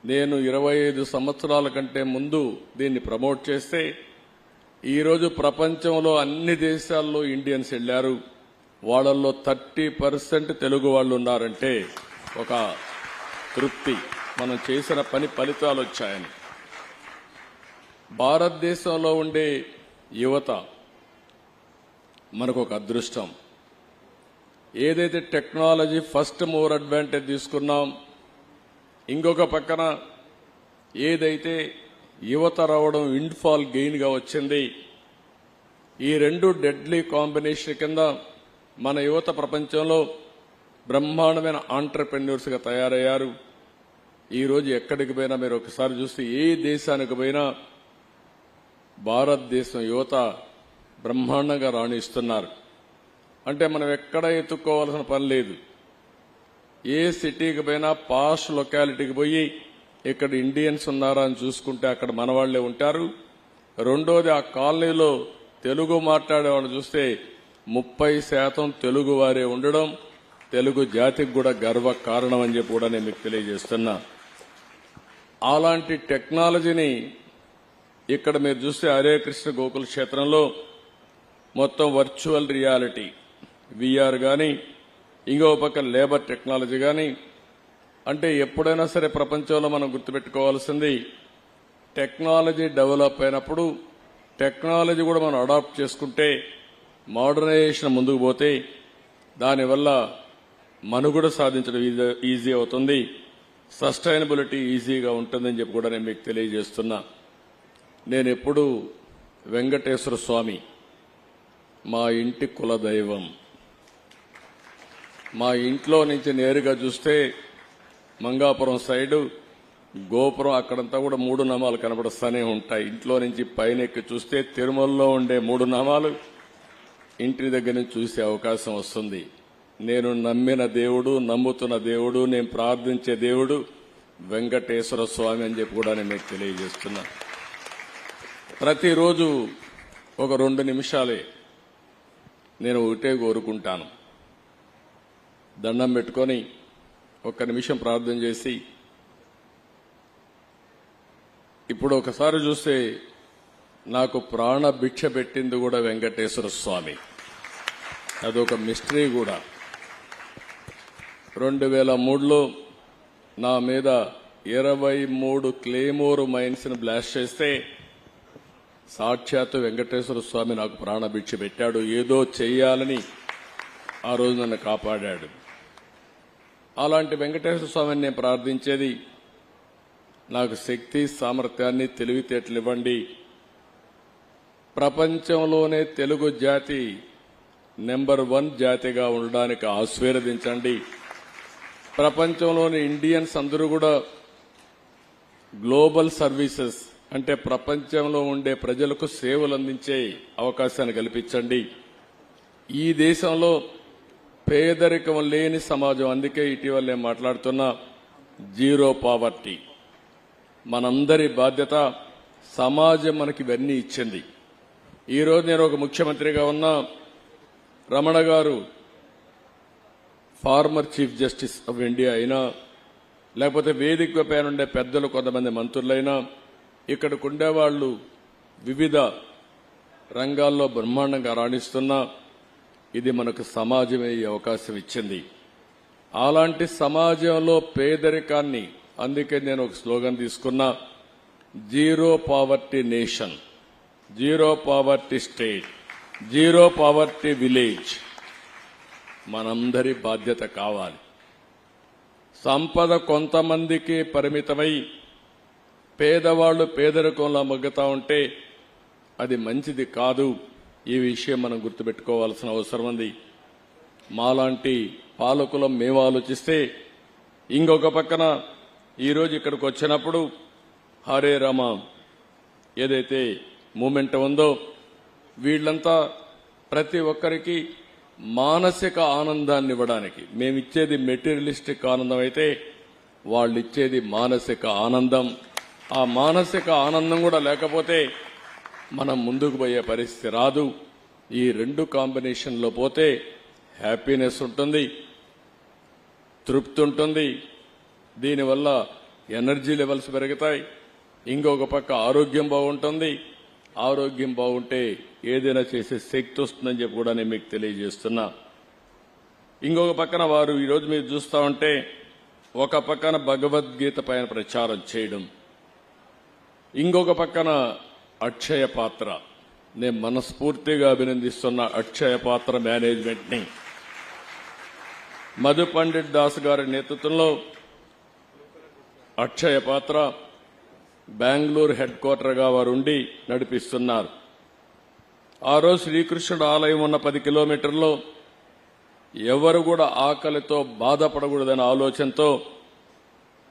నేను 25 సంవత్సరాల కంటే ముందు దీన్ని ప్రమోట్ చేస్తే ఈరోజు ప్రపంచంలో అన్ని దేశాల్లో ఇండియన్స్ వెళ్లారు. వాళ్ళల్లో 30% తెలుగు వాళ్ళు ఉన్నారంటే ఒక తృప్తి, మనం చేసిన పని ఫలితాలు వచ్చాయని. భారతదేశంలో ఉండే యువత మనకు ఒక అదృష్టం. ఏదైతే టెక్నాలజీ ఫస్ట్ మూవర్ అడ్వాంటేజ్ తీసుకున్నాం, ఇంకొక పక్కన ఏదైతే యువత రావడం విండ్ఫాల్ గెయిన్ గా వచ్చింది, ఈ రెండు డెడ్లీ కాంబినేషన్ కింద మన యువత ప్రపంచంలో బ్రహ్మాండమైన ఆంటర్ప్రెన్యూర్స్ గా తయారయ్యారు. ఈ రోజు ఎక్కడికి పోయినా మీరు ఒకసారి చూస్తే ఏ దేశానికి పోయినా భారతదేశం యువత బ్రహ్మాండంగా రాణిస్తున్నారు. అంటే మనం ఎక్కడ ఎత్తుక్కోవాల్సిన పని లేదు. ఏ సిటీకి పోయినా పాష్ లొకాలిటీకి పోయి ఇక్కడ ఇండియన్స్ ఉన్నారా అని చూసుకుంటే అక్కడ మన వాళ్లే ఉంటారు. రెండోది, ఆ కాలనీలో తెలుగు మాట్లాడేవాళ్ళు చూస్తే 30% తెలుగు వారే ఉండడం తెలుగు జాతికి కూడా గర్వ కారణం అని చెప్పి కూడా నేను మీకు తెలియజేస్తున్నా. అలాంటి టెక్నాలజీని ఇక్కడ మీరు చూస్తే హరే కృష్ణ గోకుల క్షేత్రంలో మొత్తం వర్చువల్ రియాలిటీ, విఆర్ కానీ, ఇంకో పక్క లేబర్ టెక్నాలజీ కానీ. అంటే ఎప్పుడైనా సరే ప్రపంచంలో మనం గుర్తుపెట్టుకోవాల్సింది, టెక్నాలజీ డెవలప్ అయినప్పుడు టెక్నాలజీ కూడా మనం అడాప్ట్ చేసుకుంటే, మోడర్నైజేషన్ ముందుకు పోతే దానివల్ల మనుగడ సాధించడం ఈజీ అవుతుంది, సస్టైనబిలిటీ ఈజీగా ఉంటుందని చెప్పి కూడా నేను మీకు తెలియజేస్తున్నా. నేను ఎప్పుడు వెంకటేశ్వర స్వామి మా ఇంటి కులదైవం. మా ఇంట్లో నుంచి నేరుగా చూస్తే మంగాపురం సైడు గోపురం అక్కడంతా కూడా 3 నామాలు కనబడుస్తూనే ఉంటాయి. ఇంట్లో నుంచి పైన ఎక్కి చూస్తే తిరుమలలో ఉండే 3 నామాలు ఇంటి దగ్గర నుంచి చూసే అవకాశం వస్తుంది. నేను నమ్మిన దేవుడు, నమ్ముతున్న దేవుడు, నేను ప్రార్థించే దేవుడు వెంకటేశ్వర స్వామి అని చెప్పి కూడా నేను మీకు తెలియజేస్తున్నా. ప్రతిరోజు ఒక 2 నిమిషాలే నేను ఒకటే కోరుకుంటాను, దండం పెట్టుకొని 1 నిమిషం ప్రార్థన చేసి, ఇప్పుడు ఒకసారి చూస్తే నాకు ప్రాణ భిక్ష పెట్టింది కూడా వెంకటేశ్వర స్వామి. అదొక మిస్టరీ కూడా. 2003లో నా మీద 23 క్లేమోర్ మైన్స్ ని బ్లాస్ట్ చేస్తే సాక్షాత్తు వెంకటేశ్వర స్వామి నాకు ప్రాణభిక్ష పెట్టాడు. ఏదో చెయ్యాలని ఆ రోజు నన్ను కాపాడాడు. అలాంటి వెంకటేశ్వర స్వామిని నేను ప్రార్థించేది, నాకు శక్తి, సామర్థ్యాన్ని, తెలివితేటలు ఇవ్వండి. ప్రపంచంలోనే తెలుగు జాతి నెంబర్ 1 జాతిగా ఉండడానికి ఆశీర్వదించండి. ప్రపంచంలోని ఇండియన్స్ అందరూ కూడా గ్లోబల్ సర్వీసెస్ అంటే ప్రపంచంలో ఉండే ప్రజలకు సేవలు అందించే అవకాశాన్ని కల్పించండి. ఈ దేశంలో పేదరికం లేని సమాజం, అందుకే ఇటీవల నేను మాట్లాడుతున్నా జీరో పావర్టీ. మనందరి బాధ్యత. సమాజం మనకి ఇవన్నీ ఇచ్చింది. ఈరోజు నేను ఒక ముఖ్యమంత్రిగా ఉన్నా, రమణ గారు farmer chief justice of India అయినా, లేకపోతే వేదిక పైన ఉండే పెద్దలు కొంతమంది మంత్రులైనా, ఇక్కడికి ఉండేవాళ్లు వివిధ రంగాల్లో బ్రహ్మాండంగా రాణిస్తున్నా, ఇది మనకు సమాజమే ఈ అవకాశం ఇచ్చింది. అలాంటి సమాజంలో పేదరికాన్ని, అందుకే నేను ఒక స్లోగన్ తీసుకున్నా, zero poverty nation, zero poverty state, zero poverty village మనందరి బాధ్యత కావాలి. సంపద కొంతమందికి పరిమితమై పేదవాళ్లు పేదరికంలో మగ్గుతా ఉంటే అది మంచిది కాదు. ఈ విషయం మనం గుర్తుపెట్టుకోవాల్సిన అవసరం ఉంది. మాలాంటి పాలకులం మేము ఆలోచిస్తే, ఇంకొక పక్కన ఈరోజు ఇక్కడికి వచ్చినప్పుడు హరే రామ ఏదైతే మూమెంట్ ఉందో, వీళ్లంతా ప్రతి ఒక్కరికి మానసిక ఆనందాన్ని ఇవ్వడానికి, మేమిచ్చేది మెటీరియలిస్టిక్ ఆనందం అయితే వాళ్ళు ఇచ్చేది మానసిక ఆనందం. ఆ మానసిక ఆనందం కూడా లేకపోతే మనం ముందుకు పోయే పరిస్థితి రాదు. ఈ రెండు కాంబినేషన్లో పోతే హ్యాపీనెస్ ఉంటుంది, తృప్తి ఉంటుంది, దీనివల్ల ఎనర్జీ లెవెల్స్ పెరుగుతాయి. ఇంకొక పక్క ఆరోగ్యం బాగుంటుంది. ఆరోగ్యం బాగుంటే ఏదైనా చేసే శక్తి వస్తుందని చెప్పి కూడా నేను మీకు తెలియజేస్తున్నా. ఇంకొక పక్కన వారు ఈరోజు మీరు చూస్తా ఉంటే, ఒక పక్కన భగవద్గీత పైన ప్రచారం చేయడం, ఇంకొక పక్కన అక్షయ పాత్ర. నేను మనస్ఫూర్తిగా అభినందిస్తున్న అక్షయ పాత్ర మేనేజ్మెంట్ ని. మధు పండిట్ దాస్ గారి నేతృత్వంలో అక్షయ పాత్ర బెంగళూరు హెడ్ క్వార్టర్గా వారు ఉండి నడిపిస్తున్నారు. ఆ రోజు శ్రీకృష్ణుడు ఆలయం ఉన్న 10 కిలోమీటర్లో ఎవరు కూడా ఆకలితో బాధపడకూడదనే ఆలోచనతో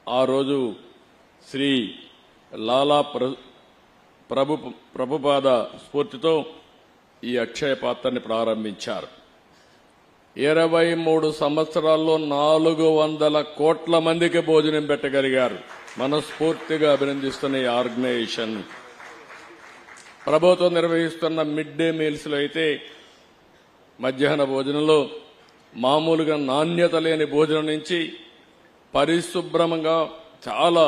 ఆ రోజు శ్రీ లాలా ప్రభుపాద స్ఫూర్తితో ఈ అక్షయ పాత్రని ప్రారంభించారు. 23 సంవత్సరాల్లో 400 కోట్ల మందికి భోజనం పెట్టగలిగారు. మనస్ఫూర్తిగా అభినందిస్తున్న ఈ ఆర్గనైజేషన్. ప్రభుత్వం నిర్వహిస్తున్న మిడ్ డే మీల్స్ లో అయితే మధ్యాహ్న భోజనంలో మామూలుగా నాణ్యత లేని భోజనం నుంచి పరిశుభ్రంగా, చాలా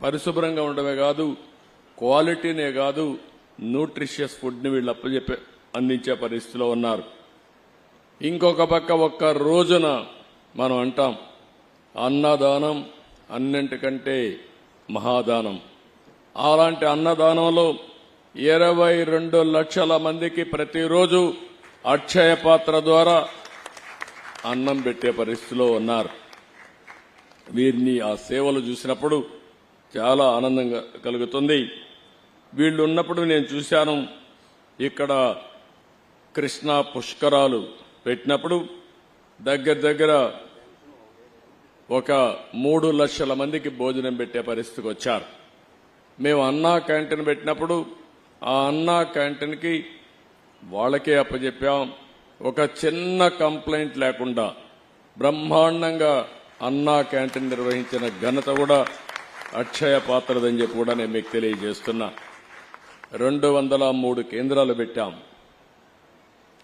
పరిశుభ్రంగా ఉండమే కాదు, క్వాలిటీనే కాదు, న్యూట్రిషియస్ ఫుడ్ ని వీళ్ళు అందించే పరిస్థితిలో ఉన్నారు. ఇంకొక పక్క ఒక్క రోజున మనం అంటాం అన్నదానం అన్నింటికంటే మహాదానం. అలాంటి అన్నదానంలో 22 లక్షల మందికి ప్రతిరోజు అక్షయ పాత్ర ద్వారా అన్నం పెట్టే పరిస్థితిలో ఉన్నారు. వీరిని ఆ సేవలు చూసినప్పుడు చాలా ఆనందంగా కలుగుతుంది. వీళ్ళు ఉన్నప్పుడు నేను చూశాను, ఇక్కడ కృష్ణా పుష్కరాలు పెట్టినప్పుడు దగ్గర ఒక 3 లక్షల మందికి భోజనం పెట్టే పరిస్థితికి వచ్చారు. మేము అన్నా క్యాంటీన్ పెట్టినప్పుడు ఆ అన్నా క్యాంటీన్కి వాళ్ళకే అప్పచెప్పాం. ఒక చిన్న కంప్లైంట్ లేకుండా బ్రహ్మాండంగా అన్నా క్యాంటీన్ నిర్వహించిన ఘనత కూడా అక్షయ పాత్రదని చెప్పి కూడా నేను మీకు తెలియజేస్తున్నా. 203 కేంద్రాలు పెట్టాం.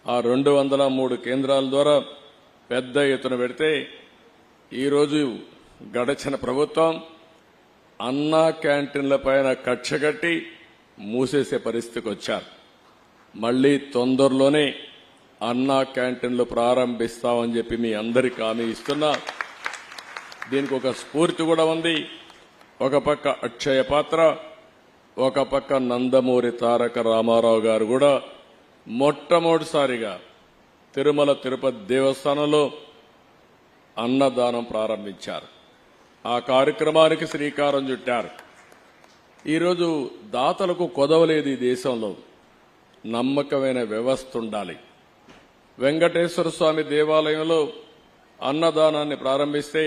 ఆ 203 కేంద్రాల ద్వారా పెద్ద ఎత్తున పెడితే ఈరోజు గడచిన ప్రభుత్వం అన్నా క్యాంటీన్ల పైన కక్ష కట్టి మూసేసే పరిస్థితికి వచ్చారు. మళ్లీ తొందరలోనే అన్నా క్యాంటీన్లు ప్రారంభిస్తామని చెప్పి మీ అందరికీ హామీ ఇస్తున్నా. దీనికి ఒక స్ఫూర్తి కూడా ఉంది. ఒక పక్క అక్షయ పాత్ర, ఒక పక్క నందమూరి తారక రామారావు గారు కూడా మొట్టమొదటిసారిగా తిరుమల తిరుపతి దేవస్థానంలో అన్నదానం ప్రారంభించారు. ఆ కార్యక్రమానికి శ్రీకారం చుట్టారు. ఈరోజు దాతలకు కొదవలేదు. ఈ దేశంలో నమ్మకమైన వ్యవస్థ ఉండాలి. వెంకటేశ్వర స్వామి దేవాలయంలో అన్నదానాన్ని ప్రారంభిస్తే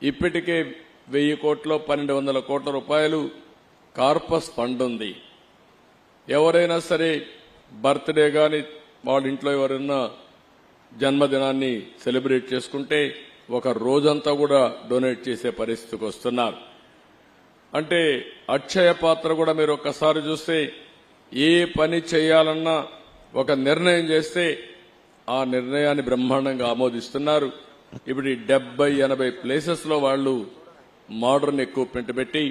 ఇప్పటికే 1000 కోట్లు 1200 కోట్ల రూపాయలు కార్పస్ ఫండ్ ఉంది. ఎవరైనా సరే బర్త్డే కానీ వాళ్ళ ఇంట్లో ఎవరైనా జన్మదినాన్ని సెలబ్రేట్ చేసుకుంటే ఒక రోజంతా కూడా డొనేట్ చేసే పరిస్థితికి వస్తున్నారు. అంటే అక్షయ పాత్ర కూడా మీరు ఒక్కసారి చూస్తే ఏ పని చేయాలన్నా ఒక నిర్ణయం చేస్తే ఆ నిర్ణయాన్ని బ్రహ్మాండంగా ఆమోదిస్తున్నారు. ఇప్పుడు 70-80 ప్లేసెస్ లో వాళ్ళు మోడర్న్ ఎక్విప్మెంట్ పెట్టి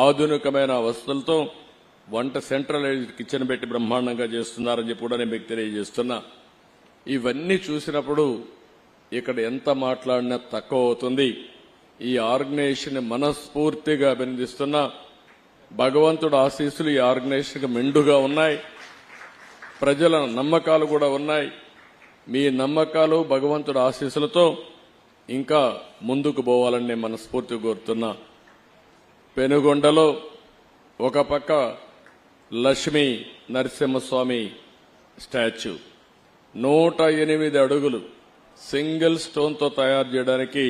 ఆధునికమైన వస్తువులతో వంట సెంట్రలైజ్డ్ కిచెన్ పెట్టి బ్రహ్మాండంగా చేస్తున్నారని చెప్పి కూడా నేను మీకు తెలియజేస్తున్నా. ఇవన్నీ చూసినప్పుడు ఇక్కడ ఎంత మాట్లాడినా తక్కువ అవుతుంది. ఈ ఆర్గనైజేషన్ మనస్ఫూర్తిగా అభినందిస్తున్నా. భగవంతుడు ఆశీస్సులు ఈ ఆర్గనైజేషన్కి మెండుగా ఉన్నాయి. ప్రజల నమ్మకాలు కూడా ఉన్నాయి. మీ నమ్మకాలు భగవంతుడు ఆశీస్సులతో ఇంకా ముందుకు పోవాలని నేను మనస్ఫూర్తిగా కోరుతున్నా. పెనుగొండలో ఒక పక్క లక్ష్మీ నరసింహస్వామి స్టాచ్యూ 108 అడుగులు సింగిల్ స్టోన్తో తయారు చేయడానికి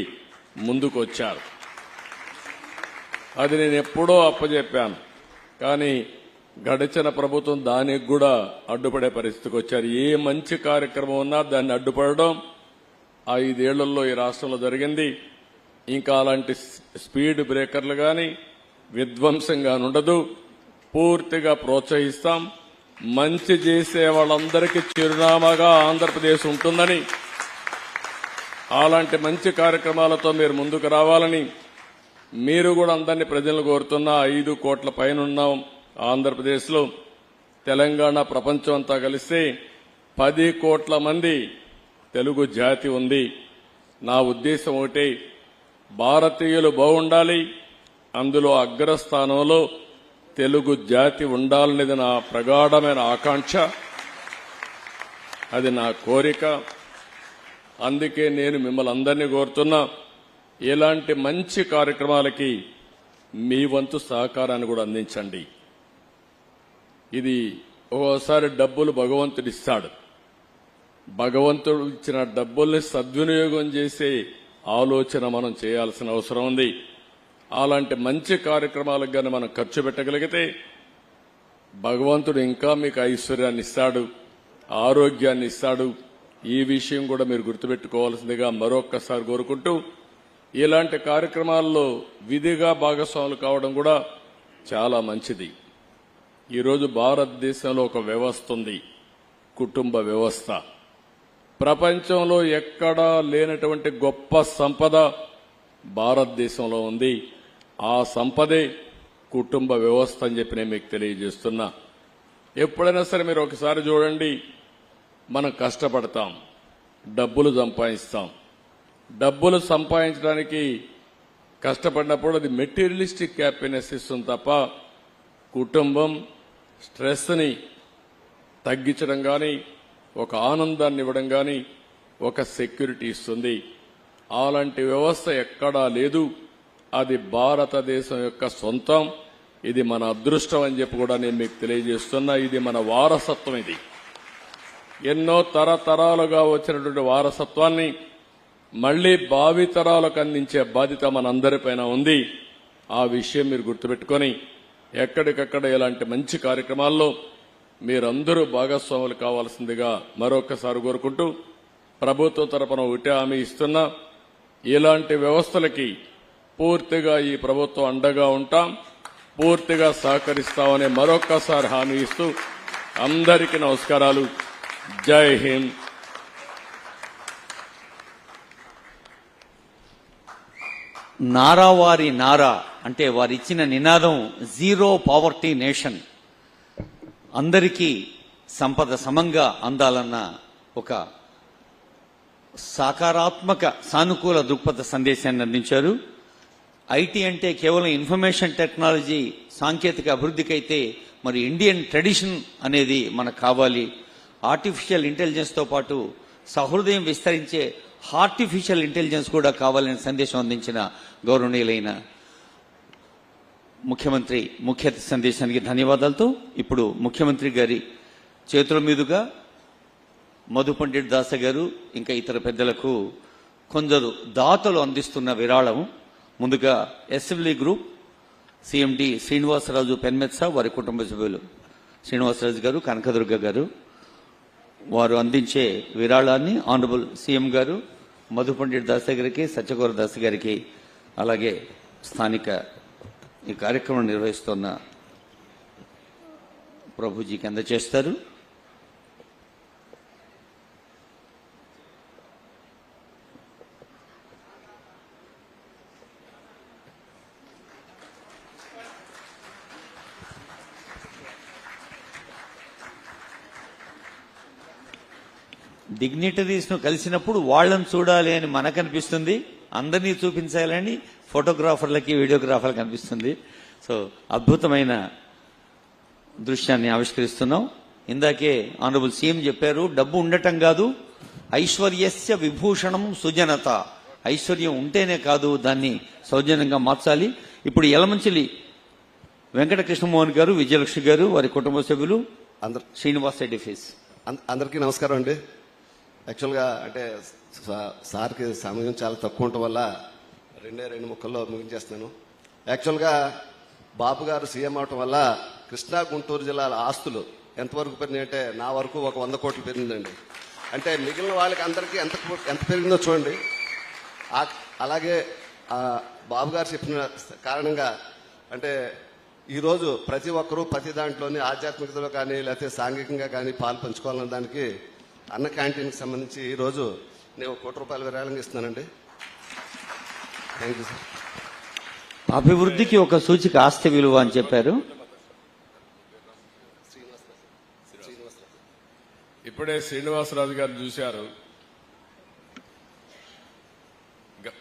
ముందుకు వచ్చారు. అది నేను ఎప్పుడో అప్పచెప్పాను, కానీ గడిచిన ప్రభుత్వం దానికి కూడా అడ్డుపడే పరిస్థితికి వచ్చారు. ఏ మంచి కార్యక్రమం ఉన్నా దాన్ని అడ్డుపడడం 5 ఏళ్లలో ఈ రాష్ట్రంలో జరిగింది. ఇంకా అలాంటి స్పీడ్ బ్రేకర్లు గాని విధ్వంసంగా ఉండదు. పూర్తిగా ప్రోత్సహిస్తాం. మంచి చేసే వాళ్ళందరికీ చిరునామాగా ఆంధ్రప్రదేశ్ ఉంటుందని, అలాంటి మంచి కార్యక్రమాలతో మీరు ముందుకు రావాలని మీరు కూడా అందరినీ ప్రజలను కోరుతున్నా. 5 కోట్ల పైన ఉన్నాం ఆంధ్రప్రదేశ్లో. తెలంగాణ ప్రపంచం అంతా కలిస్తే 10 కోట్ల మంది తెలుగు జాతి ఉంది. నా ఉద్దేశం ఒకటే, భారతీయులు బాగుండాలి, అందులో అగ్రస్థానంలో తెలుగు జాతి ఉండాలనేది నా ప్రగాఢమైన ఆకాంక్ష, అది నా కోరిక. అందుకే నేను మిమ్మల్ని అందరినీ కోరుతున్నా, ఇలాంటి మంచి కార్యక్రమాలకి మీ వంతు సహకారాన్ని కూడా అందించండి. ఇది ఒక్కోసారి డబ్బులు భగవంతుడు ఇస్తాడు. భగవంతుడు ఇచ్చిన డబ్బుల్ని సద్వినియోగం చేసే ఆలోచన మనం చేయాల్సిన అవసరం ఉంది. అలాంటి మంచి కార్యక్రమాలకు గాని మనం ఖర్చు పెట్టగలిగితే భగవంతుడు ఇంకా మీకు ఐశ్వర్యాన్ని ఇస్తాడు, ఆరోగ్యాన్ని ఇస్తాడు. ఈ విషయం కూడా మీరు గుర్తుపెట్టుకోవాల్సిందిగా మరొక్కసారి కోరుకుంటూ, ఇలాంటి కార్యక్రమాల్లో విధిగా భాగస్వాములు కావడం కూడా చాలా మంచిది. ఈరోజు భారతదేశంలో ఒక వ్యవస్థ ఉంది, కుటుంబ వ్యవస్థ. ప్రపంచంలో ఎక్కడా లేనటువంటి గొప్ప సంపద భారతదేశంలో ఉంది. ఆ సంపదే కుటుంబ వ్యవస్థ అని చెప్పి నేను మీకు తెలియజేస్తున్నా. ఎప్పుడైనా సరే మీరు ఒకసారి చూడండి, మనం కష్టపడతాం, డబ్బులు సంపాదిస్తాం. డబ్బులు సంపాదించడానికి కష్టపడినప్పుడు అది మెటీరియలిస్టిక్ హ్యాపీనెస్ ఇస్తుంది తప్ప కుటుంబం స్ట్రెస్ని తగ్గించడం కానీ, ఒక ఆనందాన్ని ఇవ్వడం కానీ, ఒక సెక్యూరిటీ ఇస్తుంది. అలాంటి వ్యవస్థ ఎక్కడా లేదు. అది భారతదేశం యొక్క సొంతం. ఇది మన అదృష్టం అని చెప్పి కూడా నేను మీకు తెలియజేస్తున్నా. ఇది మన వారసత్వం. ఇది ఎన్నో తరతరాలుగా వచ్చినటువంటి వారసత్వాన్ని మళ్లీ భావితరాలకు అందించే బాధ్యత మనందరిపైన ఉంది. ఆ విషయం మీరు గుర్తుపెట్టుకొని ఎక్కడికక్కడ ఇలాంటి మంచి కార్యక్రమాల్లో మీరందరూ భాగస్వాములు కావాల్సిందిగా మరొకసారి కోరుకుంటూ, ప్రభుత్వం తరపున ఒకటే హామీ ఇస్తున్నా, ఇలాంటి వ్యవస్థలకి పూర్తిగా ఈ ప్రభుత్వం అండగా ఉంటాం, పూర్తిగా సహకరిస్తామని మరొక్కసారి హామీ ఇస్తూ అందరికీ నమస్కారాలు. జై హింద్. నారావారి నారా అంటే వారిచ్చిన నినాదం జీరో పావర్టీ నేషన్, అందరికీ సంపద సమంగా అందాలన్న ఒక సాకారాత్మక సానుకూల దృక్పథ సందేశాన్ని అందించారు. ఐటీ అంటే కేవలం ఇన్ఫర్మేషన్ టెక్నాలజీ సాంకేతిక అభివృద్ధికైతే మరి ఇండియన్ ట్రెడిషన్ అనేది మనకు కావాలి. ఆర్టిఫిషియల్ ఇంటెలిజెన్స్తో పాటు సహృదయం విస్తరించే హార్టిఫిషియల్ ఇంటెలిజెన్స్ కూడా కావాలనే సందేశం అందించిన గౌరవనీయులైన ముఖ్యమంత్రి ముఖ్య సందేశానికి ధన్యవాదాలతో ఇప్పుడు ముఖ్యమంత్రి గారి చేతుల మీదుగా మధు పండిట్ దాస గారు ఇంకా ఇతర పెద్దలకు కొందరు దాతలు అందిస్తున్న విరాళం. ముందుగా ఎస్ఎంలీ గ్రూప్ సిఎండి శ్రీనివాసరాజు పెన్మెత్స, వారి కుటుంబ సభ్యులు శ్రీనివాసరాజు గారు, కనకదుర్గ గారు, వారు అందించే విరాళాన్ని ఆనరబుల్ సీఎం గారు మధు పండిట్ దాస్ గారికి, సత్యగౌర దాస్ గారికి, అలాగే స్థానిక ఈ కార్యక్రమం నిర్వహిస్తున్న ప్రభుజీకి అందజేస్తారు. డిగ్నిటరీస్ ను కలిసినప్పుడు వాళ్ళని చూడాలి అని మనకు అనిపిస్తుంది, అందరినీ చూపించాలని ఫోటోగ్రాఫర్లకి, వీడియోగ్రాఫర్లకి అనిపిస్తుంది. సో అద్భుతమైన దృశ్యాన్ని ఆవిష్కరిస్తున్నాం. ఇందాకే ఆనరబుల్ సీఎం చెప్పారు, డబ్బు ఉండటం కాదు, ఐశ్వర్యస్య విభూషణం సుజనత. ఐశ్వర్యం ఉంటేనే కాదు, దాన్ని సౌజన్యంగా మార్చాలి. ఇప్పుడు యలమంచిలి వెంకట కృష్ణమోహన్ గారు, విజయలక్ష్మి గారు, వారి కుటుంబ సభ్యులు, శ్రీనివాస్ రెడ్డి ఫేస్. అందరికీ నమస్కారం అండి. యాక్చువల్గా అంటే సార్కి సమయం చాలా తక్కువ ఉండటం వల్ల రెండు ముక్కల్లో ముగించేస్తున్నాను. యాక్చువల్గా బాబు గారు సీఎం అవటం వల్ల కృష్ణా గుంటూరు జిల్లాల ఆస్తులు ఎంతవరకు పెరిగినాయి అంటే నా వరకు ఒక 100 కోట్లు పెరిగిందండి. అంటే మిగిలిన వాళ్ళకి అందరికీ ఎంత పెరిగిందో చూడండి. అలాగే బాబు గారు చెప్పిన కారణంగా అంటే ఈరోజు ప్రతి ఒక్కరూ ప్రతి దాంట్లోని ఆధ్యాత్మికతలో కానీ లేకపోతే సాంఘికంగా కానీ పాలు పంచుకోవాలన్న దానికి అన్న క్యాంటీన్కి సంబంధించి ఈరోజు నేను 1 కోటి రూపాయల విరాళంగా ఇస్తున్నానండి. Thank you sir. అభివృద్ధికి ఒక సూచిక ఆస్తి విలువ అని చెప్పారు. ఇప్పుడే శ్రీనివాసరాజు గారు చూశారు.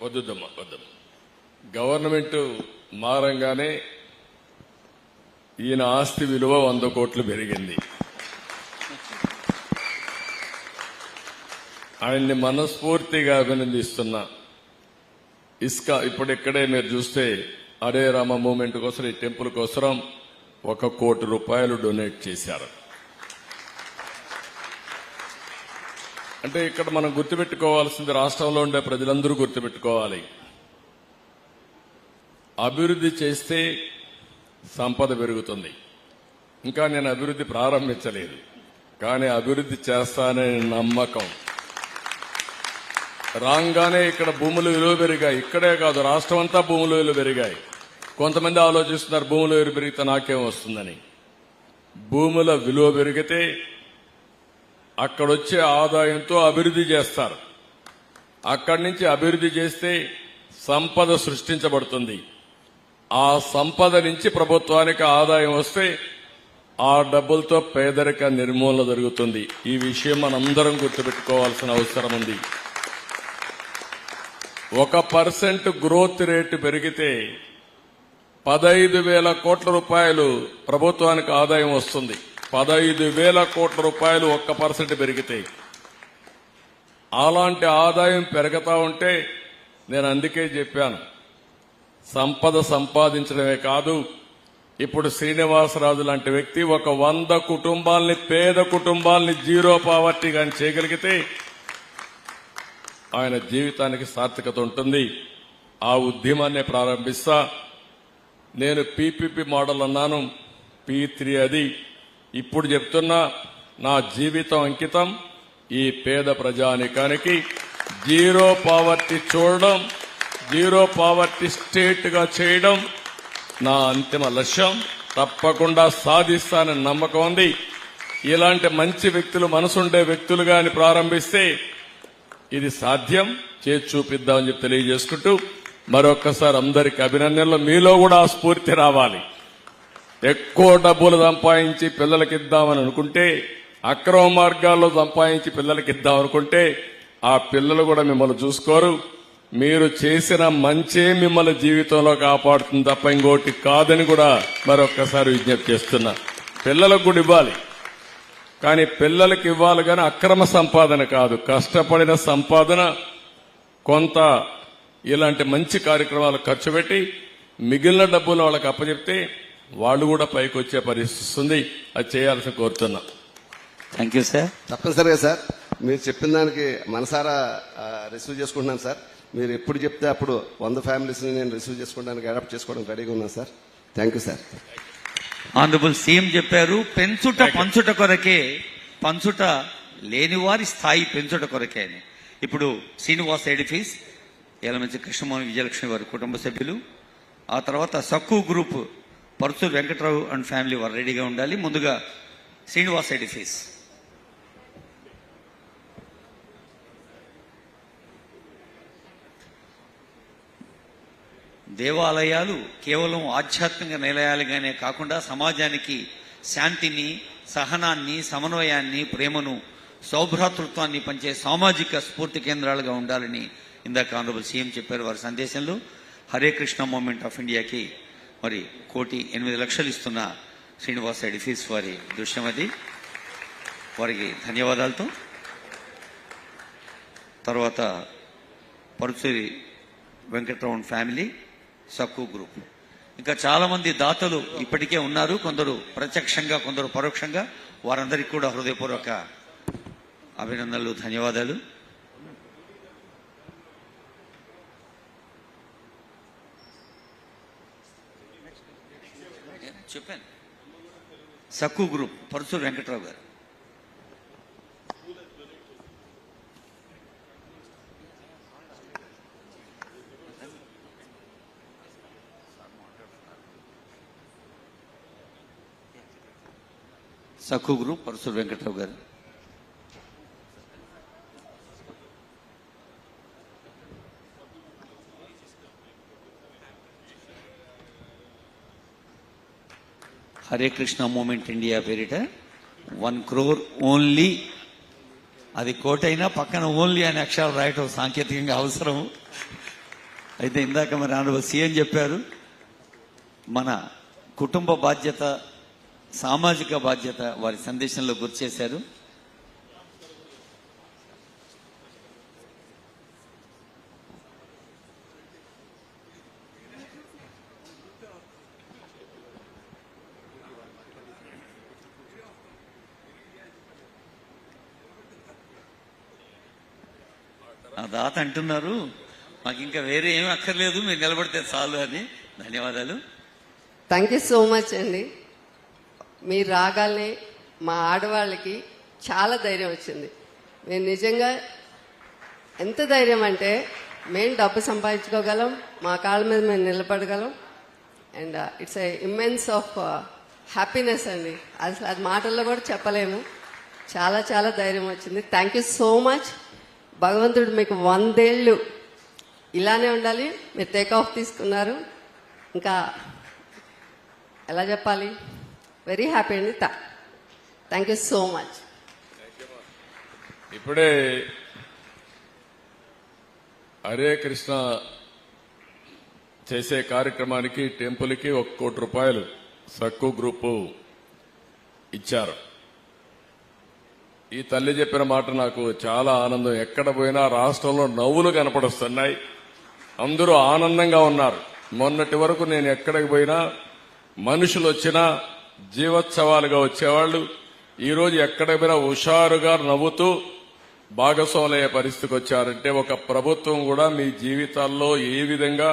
వద్దుద్దమ్మా వద్దమ్మా. గవర్నమెంట్ మారంగానే ఈయన ఆస్తి విలువ 100 కోట్లు పెరిగింది. ఆయన్ని మనస్ఫూర్తిగా అభినందిస్తున్నా. ఇసుక ఇప్పుడు ఇక్కడే మీరు చూస్తే హరే రామ మూవ్మెంట్ కోసం, ఈ టెంపుల్ కోసం 1 కోటి రూపాయలు డొనేట్ చేశారు. అంటే ఇక్కడ మనం గుర్తుపెట్టుకోవాల్సింది, రాష్ట్రంలో ఉండే ప్రజలందరూ గుర్తుపెట్టుకోవాలి, అభివృద్ధి చేస్తే సంపద పెరుగుతుంది. ఇంకా నేను అభివృద్ధి ప్రారంభించలేదు, కానీ అభివృద్ధి చేస్తాననే నమ్మకం. రాగానే ఇక్కడ భూముల విలువ పెరిగాయి. ఇక్కడే కాదు, రాష్ట్రం అంతా భూముల విలువ పెరిగాయి. కొంతమంది ఆలోచిస్తున్నారు భూముల విలువ పెరిగితే నాకేం వస్తుందని. భూముల విలువ పెరిగితే అక్కడొచ్చే ఆదాయంతో అభివృద్ధి చేస్తారు. అక్కడి నుంచి అభివృద్ధి చేస్తే సంపద సృష్టించబడుతుంది. ఆ సంపద నుంచి ప్రభుత్వానికి ఆదాయం వస్తే ఆ డబ్బులతో పేదరిక నిర్మూలన జరుగుతుంది. ఈ విషయం మనందరం గుర్తుపెట్టుకోవాల్సిన అవసరం ఉంది. 1% గ్రోత్ రేటు పెరిగితే 15,000 కోట్ల రూపాయలు ప్రభుత్వానికి ఆదాయం వస్తుంది. 15,000 కోట్ల రూపాయలు 1% పెరిగితే. అలాంటి ఆదాయం పెరుగుతా ఉంటే నేను అందుకే చెప్పాను, సంపద సంపాదించడమే కాదు, ఇప్పుడు శ్రీనివాసరాజు లాంటి వ్యక్తి ఒక 100 కుటుంబాలని, పేద కుటుంబాలని జీరో పావర్టీ గాని చేయగలిగితే ఆయన జీవితానికి సార్థకత ఉంటుంది. ఆ ఉద్యమాన్ని ప్రారంభిస్తా. నేను పీపీపీ మోడల్ అన్నాను, P3 అది. ఇప్పుడు చెప్తున్నా, నా జీవితం అంకితం ఈ పేద ప్రజానికానికి జీరో పావర్టీ చూడడం, జీరో పావర్టీ స్టేట్ గా చేయడం నా అంతిమ లక్ష్యం. తప్పకుండా సాధిస్తానని నమ్మకం ఉంది. ఇలాంటి మంచి వ్యక్తులు, మనసుండే వ్యక్తులు గాని ప్రారంభిస్తే ఇది సాధ్యం. చేసి చూపిద్దామని చెప్పి తెలియజేసుకుంటూ మరొక్కసారి అందరికి అభినందనలు. మీలో కూడా ఆ స్ఫూర్తి రావాలి. ఎక్కువ డబ్బులు సంపాదించి పిల్లలకి ఇద్దామని అనుకుంటే, అక్రమ మార్గాల్లో సంపాదించి పిల్లలకి ఇద్దామనుకుంటే ఆ పిల్లలు కూడా మిమ్మల్ని చూసుకోరు. మీరు చేసిన మంచే మిమ్మల్ని జీవితంలో కాపాడుతుంది తప్ప ఇంకోటి కాదని కూడా మరొక్కసారి విజ్ఞప్తి చేస్తున్నా. పిల్లలకు కూడా ఇవ్వాలి, కానీ పిల్లలకి ఇవ్వాలి కానీ అక్రమ సంపాదన కాదు, కష్టపడిన సంపాదన. కొంత ఇలాంటి మంచి కార్యక్రమాలు ఖర్చు పెట్టి మిగిలిన డబ్బులు వాళ్ళకి అప్పచెప్తే వాళ్ళు కూడా పైకి వచ్చే పరిస్థితి ఉంది. అది చేయాల్సి కోరుతున్నా. Thank you sir. తప్పనిసరిగా సార్. మీరు చెప్పిన దానికి మనసారా రిసీవ్ చేసుకుంటున్నాను సార్. మీరు ఎప్పుడు చెప్తే అప్పుడు 100 ఫ్యామిలీస్ని నేను రిసీవ్ చేసుకోవడానికి అడాప్ట్ చేసుకోవడానికి రెడీగా ఉన్నాను sir. Thank you sir. Honourable CM చెప్పారు, పెంచుట పంచుట కొరకే, పంచుట లేనివారి స్థాయి పెంచుట కొరకే అని. ఇప్పుడు శ్రీనివాస్ ఎడిఫీస్, యలమంచి కృష్ణమోహన్ విజయలక్ష్మి వారి కుటుంబ సభ్యులు, ఆ తర్వాత Sakku group Paruchuru Venkatrao and family వారు రెడీగా ఉండాలి. ముందుగా శ్రీనివాస్ ఎడిఫీస్. దేవాలయాలు కేవలం ఆధ్యాత్మిక నిలయాలుగానే కాకుండా సమాజానికి శాంతిని, సహనాన్ని, సమన్వయాన్ని, ప్రేమను, సౌభ్రాతృత్వాన్ని పంచే సామాజిక స్ఫూర్తి కేంద్రాలుగా ఉండాలని ఇందాక ఆనరబుల్ సీఎం చెప్పారు వారి సందేశంలో. హరే కృష్ణ మూవ్మెంట్ ఆఫ్ ఇండియాకి మరి 1,08,00,000 ఇస్తున్న శ్రీనివాస్ ఎడిఫీస్ వారి దృశ్యం అది. వారికి ధన్యవాదాలతో తర్వాత పరుచూరి వెంకట్రావు ఫ్యామిలీ, సక్కు గ్రూప్, ఇంకా చాలా మంది దాతలు ఇప్పటికే ఉన్నారు, కొందరు ప్రత్యక్షంగా కొందరు పరోక్షంగా. వారందరికీ కూడా హృదయపూర్వక అభినందనలు, ధన్యవాదాలు. చెప్పాను సక్కు గ్రూప్ పరుచూరు వెంకట్రావు గారు. సక్కు గ్రూప్ పరుచూరు వెంకట్రావు గారు. హరే కృష్ణ మూమెంట్ ఇండియా పేరిట 1 crore ఓన్లీ. అది కోటైనా పక్కన ఓన్లీ అనే అక్షరాలు రాయటం సాంకేతికంగా అవసరం. అయితే ఇందాక మరి ఆనరబుల్ సీఎం చెప్పారు, మన కుటుంబ బాధ్యత, సామాజిక బాధ్యత వారి సందేశంలో గుర్తు చేశారు. ఆ దాత అంటున్నారు, మాకు ఇంకా వేరే ఏమీ అక్కర్లేదు, మీరు నిలబడితే చాలు అని. ధన్యవాదాలు. థ్యాంక్ యూ సో మచ్ అండి. మీరు రాగానే మా ఆడవాళ్ళకి చాలా ధైర్యం వచ్చింది. మేము నిజంగా ఎంత ధైర్యం అంటే, మేము డబ్బు సంపాదించుకోగలం, మా కాళ్ళ మీద మేము నిలబడగలం. And it's a immense of happiness అండి. అసలు అది మాటల్లో కూడా చెప్పలేము. చాలా చాలా ధైర్యం వచ్చింది. Thank you so much. భగవంతుడు మీకు 100 ఏళ్ళు ఇలానే ఉండాలి. మీరు టేక్ ఆఫ్ తీసుకున్నారు, ఇంకా ఎలా చెప్పాలి, వెరీ హ్యాపీ అండి. Thank you so much. ఇప్పుడే హరే కృష్ణ చేసే కార్యక్రమానికి టెంపుల్కి 1 కోటి రూపాయలు సక్కు గ్రూపు ఇచ్చారు. ఈ తల్లి చెప్పిన మాట నాకు చాలా ఆనందం. ఎక్కడ పోయినా రాష్ట్రంలో నవ్వులు కనపడుస్తున్నాయి, అందరూ ఆనందంగా ఉన్నారు. మొన్నటి వరకు నేను ఎక్కడికి పోయినా మనుషులు వచ్చినా జీవోత్సవాలుగా వచ్చేవాళ్లు, ఈరోజు ఎక్కడికి పోయినా హుషారుగా నవ్వుతూ భాగస్వాములయ్యే పరిస్థితికి వచ్చారంటే ఒక ప్రభుత్వం కూడా మీ జీవితాల్లో ఏ విధంగా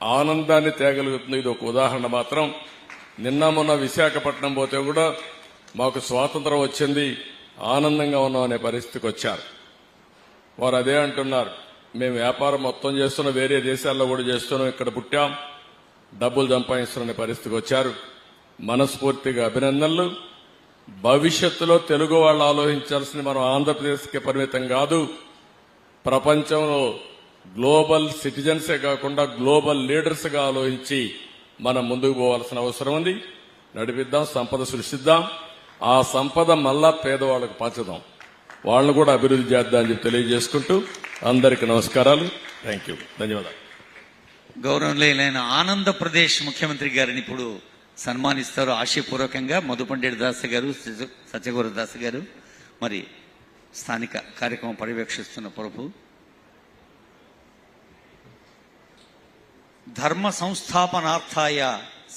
ఆనందాన్ని తేగలుగుతుంది. ఇది ఒక ఉదాహరణ మాత్రం. నిన్న మొన్న విశాఖపట్నం పోతే కూడా మాకు స్వాతంత్రం వచ్చింది, ఆనందంగా ఉన్నాం అనే పరిస్థితికి వచ్చారు. వారు అదే అంటున్నారు, మేము వ్యాపారం మొత్తం చేస్తున్నాం, వేరే దేశాల్లో కూడా చేస్తున్నాం, ఇక్కడ పుట్టాం, డబ్బులు సంపాదిస్తున్న పరిస్థితికి వచ్చారు. మనస్ఫూర్తిగా అభినందనలు. భవిష్యత్తులో తెలుగు వాళ్ళు ఆలోచించాల్సింది మనం ఆంధ్రప్రదేశ్కి పరిమితం కాదు, ప్రపంచంలో గ్లోబల్ సిటిజన్సే కాకుండా గ్లోబల్ లీడర్స్ గా ఆలోచించి మనం ముందుకు పోవాల్సిన అవసరం ఉంది. నడిపిద్దాం, సంపద సృష్టిద్దాం, ఆ సంపద మళ్ళా పేదవాళ్లకు పంచుదాం, వాళ్ళను కూడా అభివృద్ధి చేద్దాం అని చెప్పి తెలియజేసుకుంటూ అందరికీ నమస్కారాలు. థ్యాంక్ యూ, ధన్యవాదాలు. గౌరవనీయులైన ఆంధ్రప్రదేశ్ ముఖ్యమంత్రి గారిని ఇప్పుడు సన్మానిస్తారు ఆశయపూర్వకంగా మధుపండేటి దాస్ గారు, సత్యగౌర దాస్ గారు. మరి స్థానిక కార్యక్రమం పర్యవేక్షిస్తున్న ప్రభు. ధర్మ సంస్థాపనార్థాయ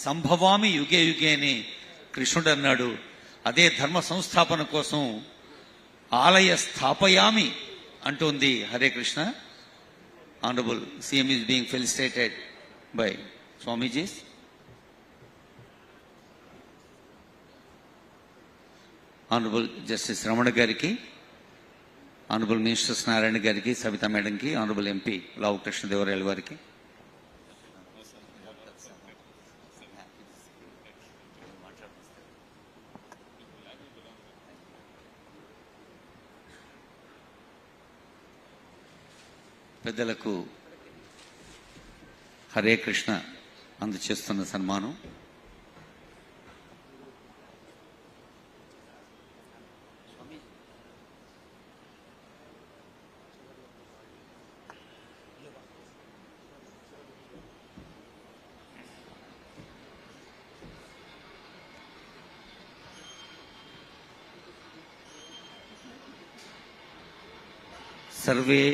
సంభవామి యుగే యుగే అని కృష్ణుడు అన్నాడు. అదే ధర్మ సంస్థాపన కోసం ఆలయ స్థాపయామి అంటుంది Hare Krishna. Honourable CM is being felicitated by swamijis. Honourable justice Ramana గారికి, ఆనరబుల్ మినిస్టర్స్ నారాయణ గారికి, సవితా మేడంకి, ఆనరబుల్ ఎంపీ లావు కృష్ణదేవరాయలు వారికి, పెద్దలకు హరే కృష్ణ అందజేస్తున్న సన్మానం. సర్వే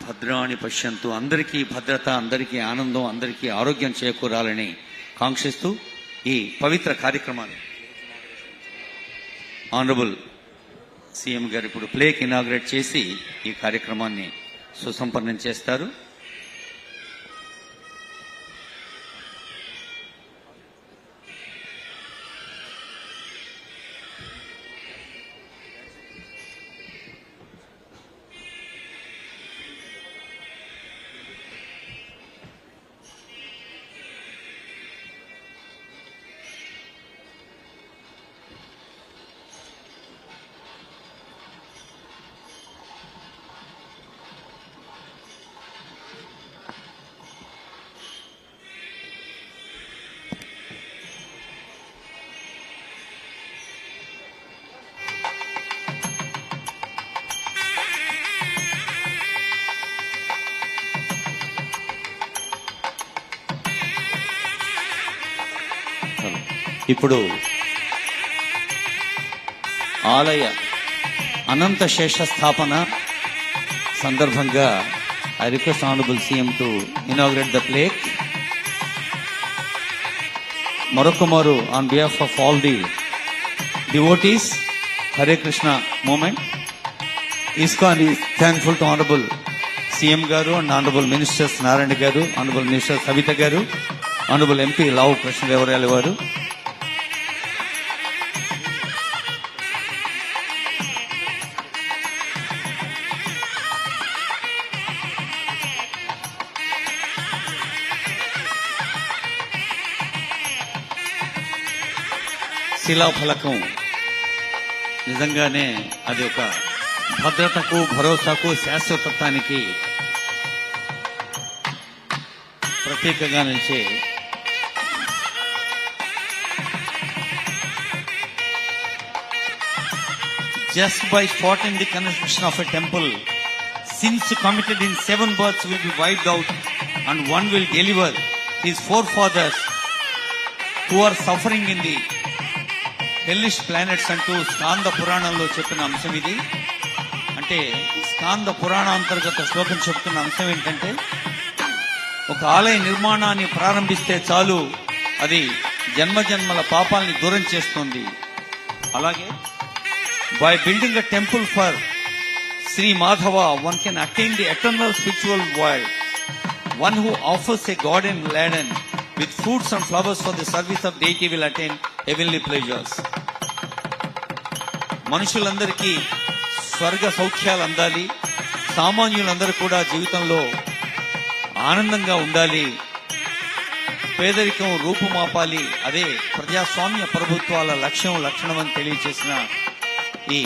భద్రాణి పశ్యంతు, అందరికీ భద్రత, అందరికీ ఆనందం, అందరికీ ఆరోగ్యం చేకూరాలని కాంక్షిస్తూ ఈ పవిత్ర కార్యక్రమాన్ని ఆనరబుల్ సీఎం గారు ఇప్పుడు ప్లేక్ ఇనాగ్రేట్ చేసి ఈ కార్యక్రమాన్ని సుసంపన్నం చేస్తారు. ఇప్పుడు ఆలయ అనంత శేష స్థాపన సందర్భంగా I request honourable CM to inaugurate the plaque. మరొకమారు on behalf of all the devotees Hare Krishna movement, ISKCON is thankful to honourable CM garu and honourable ministers Narayana garu, honourable minister Savitha గారు, ఆనరబుల్ ఎంపీ లావు కృష్ణదేవరాయలు వారు, శిలాఫలకం నిజంగానే అది ఒక భద్రతకు, భరోసాకు, శాశ్వతత్వానికి ప్రతీకగా నిలిచే just by spotting the construction of a temple, sins committed in 7 births will be wiped out and one will deliver his forefathers who are suffering in the hellish planets అంటూ స్కాంద పురాణంలో చెప్పిన అంశం ఇది. అంటే స్కాంద పురాణ అంతర్గత శ్లోకం చెప్తున్న అంశం ఏంటంటే, ఒక ఆలయ నిర్మాణాన్ని ప్రారంభిస్తే చాలు అది జన్మజన్మల పాపాలని దూరం చేస్తుంది. అలాగే by building a temple for Sri Madhava, one can attain the eternal spiritual world. One who offers a garden laden with fruits and flowers for the service of deity will attain heavenly pleasures. మనుషులందరికీ స్వర్గ సౌఖ్యాలు అందాలి, సామాన్యులందరూ కూడా జీవితంలో ఆనందంగా ఉండాలి, పేదరికం రూపుమాపాలి, అదే ప్రజాస్వామ్య ప్రభుత్వాల లక్ష్యం, లక్షణం అని తెలియజేసిన ఈ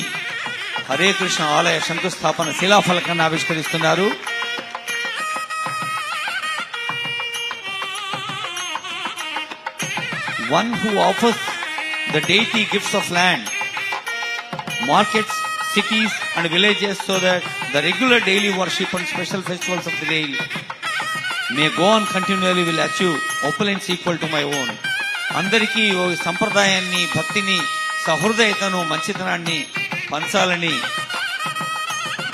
హరే కృష్ణ ఆలయ శంకుస్థాపన శిలాఫలకాన్ని ఆవిష్కరిస్తున్నారు. One who offers the deity gifts of land, markets, cities and villages so that the regular daily worship and special festivals of the day may go on continually will achieve opulence equal to my own. అందరికీ ఓ సంప్రదాయాన్ని, భక్తిని, సహృదయతను, మంచితనాన్ని పంచాలని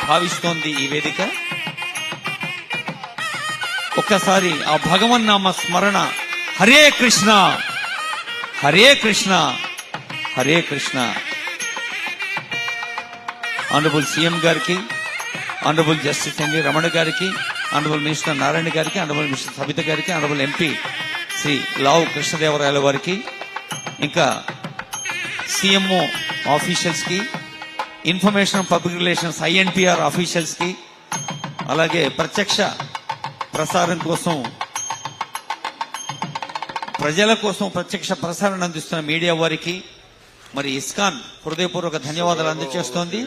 భావిస్తోంది ఈ వేదిక. ఒక్కసారి ఆ భగవన్నామ స్మరణ, హరే కృష్ణ హరే కృష్ణ హరే కృష్ణ. ఆనరబుల్ సీఎం గారికి, ఆనరబుల్ జస్టిస్ ఎన్వి రమణ గారికి, ఆనరబుల్ మినిస్టర్ నారాయణ గారికి, ఆనరబుల్ మినిస్టర్ సబిత గారికి, ఆనరబుల్ ఎంపీ శ్రీ లావు కృష్ణదేవరాయల వారికి, ఇంకా సిఎంఓ ఆఫీషియల్స్ కి, information public relations INPR officials కి, అలాగే ప్రత్యక్ష ప్రసారం కోసం ప్రజల కోసం ప్రత్యక్ష ప్రసారం అందిస్తున్న మీడియా వారికి, మరి ఇస్కాన్ హృదయపూర్వక ధన్యవాదాలు అందజేస్తోంది.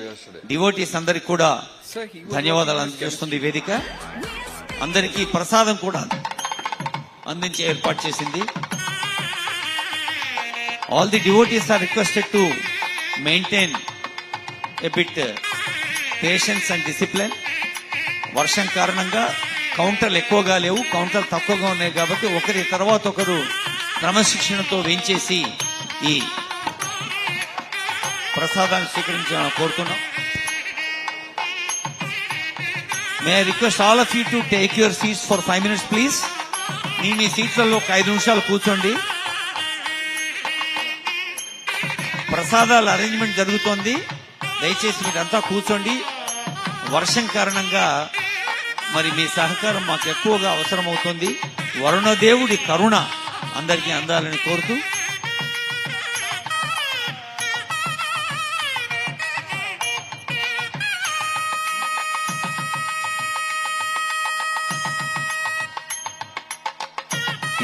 డివోటీస్ అందరికి కూడా ధన్యవాదాలు అందజేస్తుంది వేదిక. అందరికీ ప్రసాదం కూడా అందించే ఏర్పాటు చేసింది. All the devotees are requested to maintain a bit patience and discipline. వర్షం కారణంగా కౌంటర్లు ఎక్కువగా లేవు, కౌంటర్లు తక్కువగా ఉన్నాయి కాబట్టి ఒకరి తర్వాత ఒకరు క్రమశిక్షణతో వేంచేసి ఈ ప్రసాదాన్ని స్వీకరించాలని కోరుతున్నాం. May I request all of you to take your seats for 5 minutes please. మీ సీట్లలో ఒక 5 నిమిషాలు కూర్చోండి. ప్రసాదాల అరేంజ్మెంట్ జరుగుతోంది, దయచేసి మీరంతా కూర్చోండి. వర్షం కారణంగా మరి మీ సహకారం మాకు ఎక్కువగా అవసరం అవుతుంది. వరుణదేవుడి కరుణ అందరికీ అందాలని కోరుతూ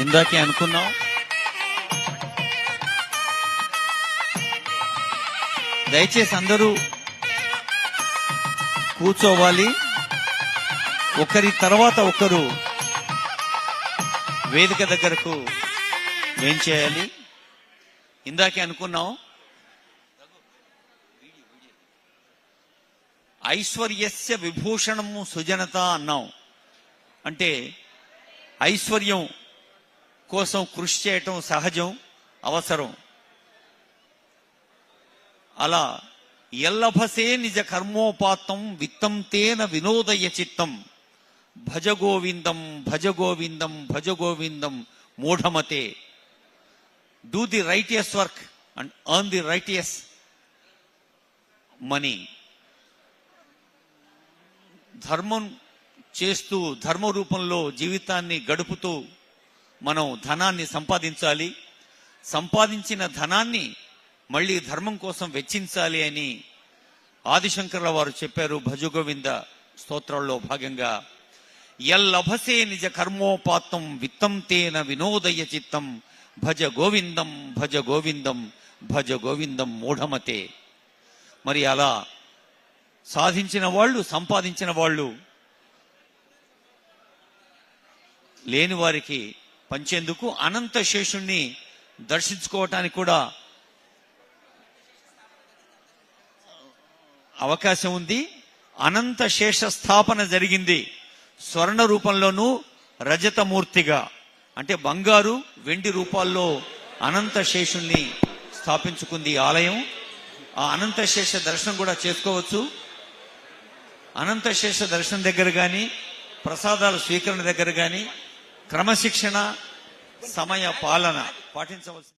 ఇందాకే అనుకున్నాం, దయచేసి అందరూ కూర్చోవాలి. ఒకరి తర్వాత ఒకరు వేదిక దగ్గరకు వేంచేయాలి. ఇందాకే అనుకున్నాం, ఐశ్వర్యస్య విభూషణము సుజనత అన్నాం. అంటే ఐశ్వర్యం కోసం కృషి చేయటం సహజం, అవసరం. అలా ఎల్లభసే నిజ కర్మోపాత్తం విత్తం తేన వినోదయ చిత్తం భజ గోవిందం భజ గోవిందం భజ గోవిందం మూఢమతే. Do the righteous work and earn the righteous money. ధర్మం చేస్తూ ధర్మ రూపంలో జీవితాన్ని గడుపుతూ మనం ధనాన్ని సంపాదించాలి. సంపాదించిన ధనాన్ని మళ్ళీ ధర్మం కోసం వెచ్చించాలి అని ఆదిశంకర్ల వారు చెప్పారు భజగోవింద స్తోత్రంలో భాగంగా. ఎల్లభసే నిజ కర్మోపాత్తం విత్తం తేన వినోదయ చిత్తం భజ గోవిందం భజ గోవిందం భజ గోవిందం మూఢమతే. మరి అలా సాధించిన వాళ్ళు, సంపాదించిన వాళ్ళు లేని వారికి పంచేందుకు అనంత శేషుణ్ణి దర్శించుకోవటానికి కూడా అవకాశం ఉంది. అనంత శేష స్థాపన జరిగింది. స్వర్ణ రూపంలోనూ రజతమూర్తిగా, అంటే బంగారు వెండి రూపాల్లో అనంత శేషుల్ని స్థాపించుకుంది ఆలయం. ఆ అనంత శేష దర్శనం కూడా చేసుకోవచ్చు. అనంత శేష దర్శనం దగ్గర కానీ, ప్రసాదాల స్వీకరణ దగ్గర కానీ క్రమశిక్షణ, సమయ పాలన పాటించవలసి